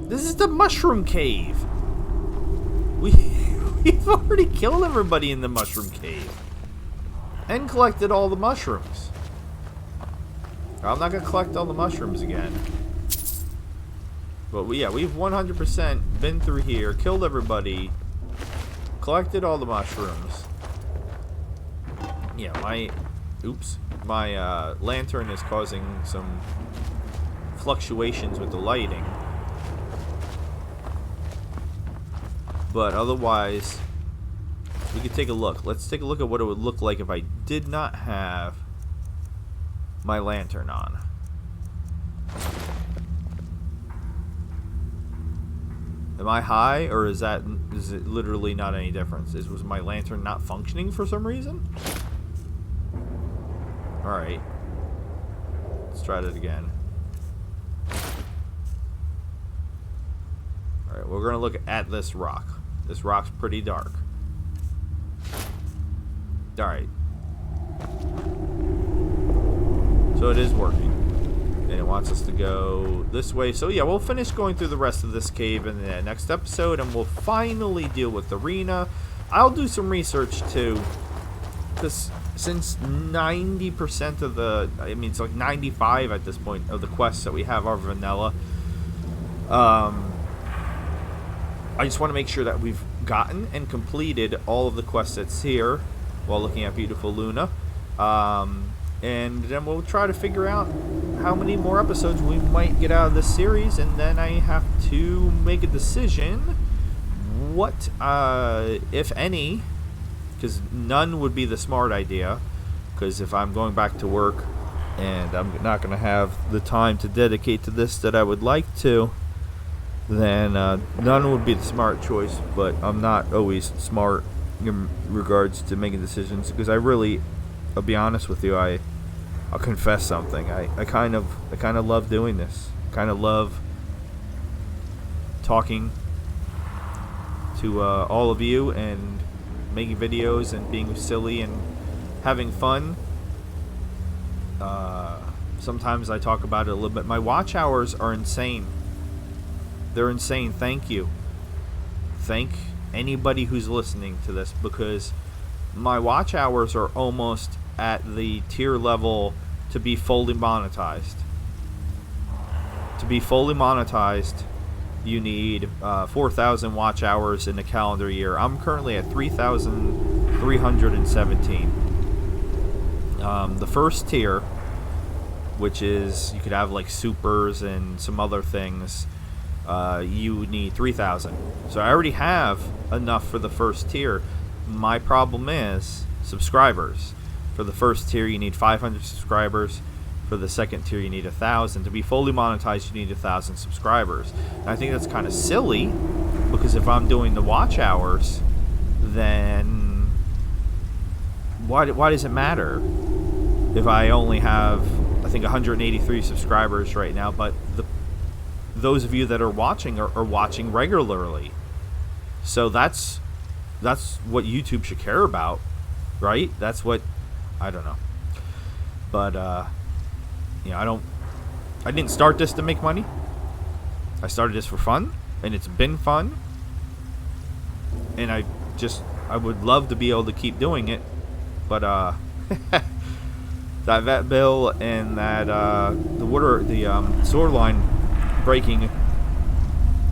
[SPEAKER 1] This is the mushroom cave. We've already killed everybody in the mushroom cave. And collected all the mushrooms. I'm not gonna collect all the mushrooms again. But yeah, we've 100% been through here, killed everybody, collected all the mushrooms. Yeah, my lantern is causing some fluctuations with the lighting. But otherwise, we could take a look. Let's take a look at what it would look like if I did not have my lantern on. Am I high, or is it literally not any difference? Was my lantern not functioning for some reason? Alright. Let's try that again. Alright, we're gonna look at this rock. This rock's pretty dark. Alright. So it is working. And it wants us to go this way. So yeah, we'll finish going through the rest of this cave in the next episode, and we'll finally deal with Thorina. I'll do some research too, because since 90% of the, I mean, it's like 95 at this point of the quests that we have are vanilla. I just want to make sure that we've gotten and completed all of the quests that's here while looking at beautiful Luna. And then we'll try to figure out how many more episodes we might get out of this series, and then I have to make a decision what, if any, because none would be the smart idea, because if I'm going back to work and I'm not going to have the time to dedicate to this that I would like to, then none would be the smart choice. But I'm not always smart in regards to making decisions, because I'll be honest with you, I'll confess something. I kind of love doing this. Kind of love talking to all of you and making videos and being silly and having fun. Sometimes I talk about it a little bit. My watch hours are insane. They're insane. Thank you. Thank anybody who's listening to this, because my watch hours are almost at the tier level to be fully monetized. To be fully monetized, you need 4,000 watch hours in a calendar year. I'm currently at 3,317. The first tier, which is, you could have like supers and some other things, you need 3,000. So I already have enough for the first tier. My problem is subscribers. For the first tier, you need 500 subscribers. For the second tier, you need 1,000. To be fully monetized, you need 1,000 subscribers. And I think that's kind of silly, because if I'm doing the watch hours, then why does it matter if I only have, I think, 183 subscribers right now, but those of you that are watching are watching regularly. So that's what YouTube should care about, right? That's what, I don't know. But, you know, I didn't start this to make money. I started this for fun, and it's been fun. And I would love to be able to keep doing it. But, that vet bill and that, the sewer line breaking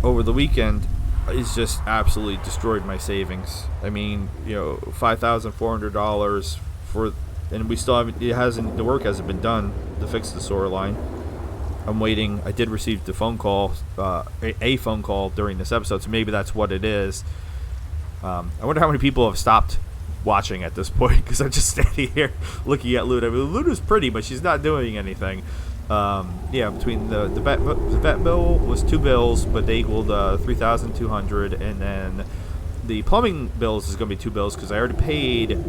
[SPEAKER 1] over the weekend is just absolutely destroyed my savings. I mean, you know, $5,400 for, and we still haven't, the work hasn't been done to fix the sewer line. I'm waiting. I did receive the phone call, a phone call during this episode, so maybe that's what it is. I wonder how many people have stopped watching at this point, because I'm just standing here looking at Luna. I mean, Luna's pretty, but she's not doing anything. Yeah, between the vet bill was 2 bills, but they equaled 3,200, and then the plumbing bills is going to be 2 bills, because I already paid.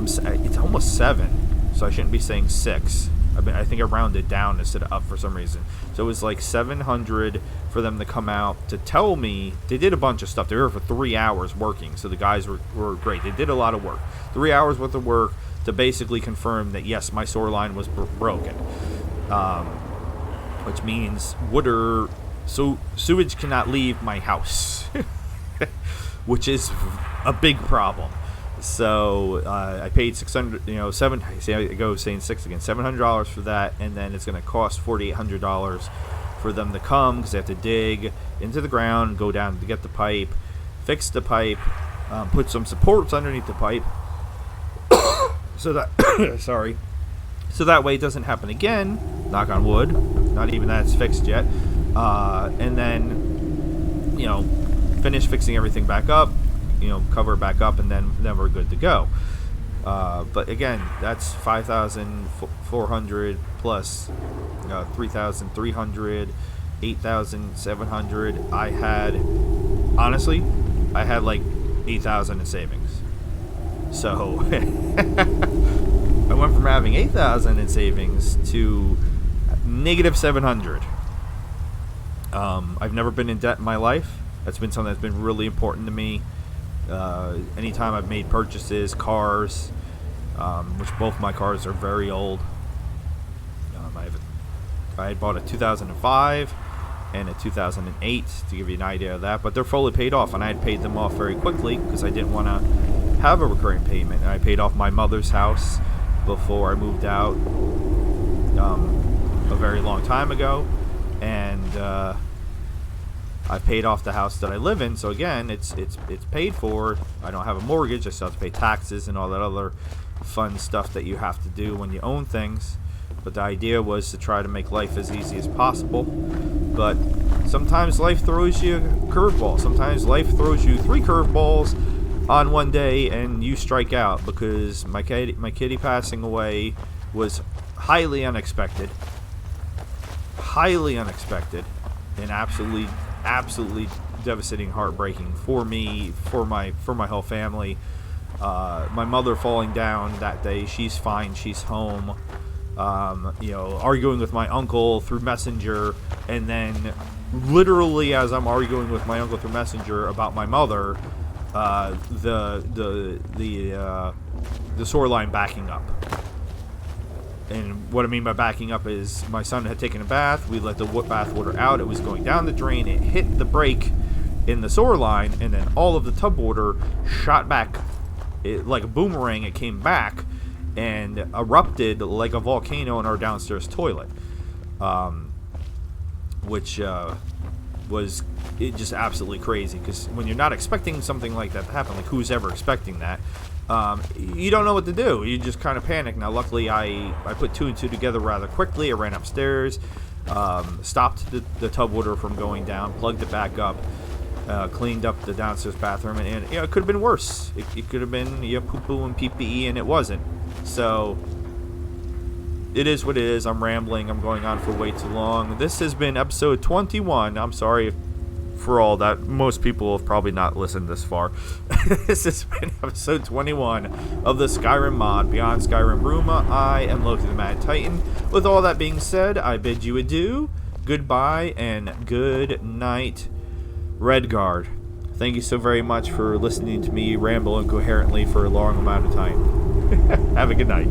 [SPEAKER 1] It's almost 7, so I shouldn't be saying 6. I think I rounded down instead of up for some reason. So it was like 700 for them to come out to tell me. They did a bunch of stuff. They were here for 3 hours working, so the guys were great. They did a lot of work. 3 hours worth of work to basically confirm that, yes, my sewer line was broken. Which means sewage cannot leave my house, which is a big problem. So I paid $600, saying 6 again, $700 for that, and then it's going to cost $4,800 for them to come, because they have to dig into the ground, go down to get the pipe, fix the pipe, put some supports underneath the pipe, so that so that way it doesn't happen again. Knock on wood. Not even that's fixed yet. And then, finish fixing everything back up. Cover it back up, and then we're good to go. But again, that's 5,400 plus 3,300, 8,700. I had like 8,000 in savings. So I went from having 8,000 in savings to negative 700. I've never been in debt in my life. That's been something that's been really important to me. Anytime I've made purchases, cars, which both my cars are very old. I had bought a 2005 and a 2008 to give you an idea of that, but they're fully paid off, and I had paid them off very quickly because I didn't want to have a recurring payment. And I paid off my mother's house before I moved out a very long time ago, and I paid off the house that I live in. So again, it's paid for. I don't have a mortgage. I still have to pay taxes and all that other fun stuff that you have to do when you own things. But the idea was to try to make life as easy as possible. But sometimes life throws you a curveball. Sometimes life throws you 3 curveballs on one day and you strike out, because my kitty passing away was highly unexpected. Highly unexpected, and absolutely devastating, heartbreaking for me, for my whole family. My mother falling down that day. She's fine. She's home. Arguing with my uncle through Messenger, and then literally as I'm arguing with my uncle through Messenger about my mother, the sewer line backing up. And what I mean by backing up is my son had taken a bath. We let the bath water out. It was going down the drain. It hit the break in the sewer line, and then all of the tub water shot back. Like a boomerang, it came back and erupted like a volcano in our downstairs toilet, which was just absolutely crazy, because when you're not expecting something like that to happen, like who's ever expecting that, you don't know what to do. You just kind of panic. Now luckily I put 2 and 2 together rather quickly. I ran upstairs, stopped the tub water from going down, plugged it back up, cleaned up the downstairs bathroom, and it could have been worse. It could have been poo-poo and pee-pee, and it wasn't. So it is what it is. I'm rambling. I'm going on for way too long. This has been episode 21. I'm sorry for all that. Most people have probably not listened this far. This has been episode 21 of the Skyrim mod, Beyond Skyrim Bruma. I am Loki the Mad Titan. With all that being said, I bid you adieu, goodbye, and good night, Redguard. Thank you so very much for listening to me ramble incoherently for a long amount of time. Have a good night.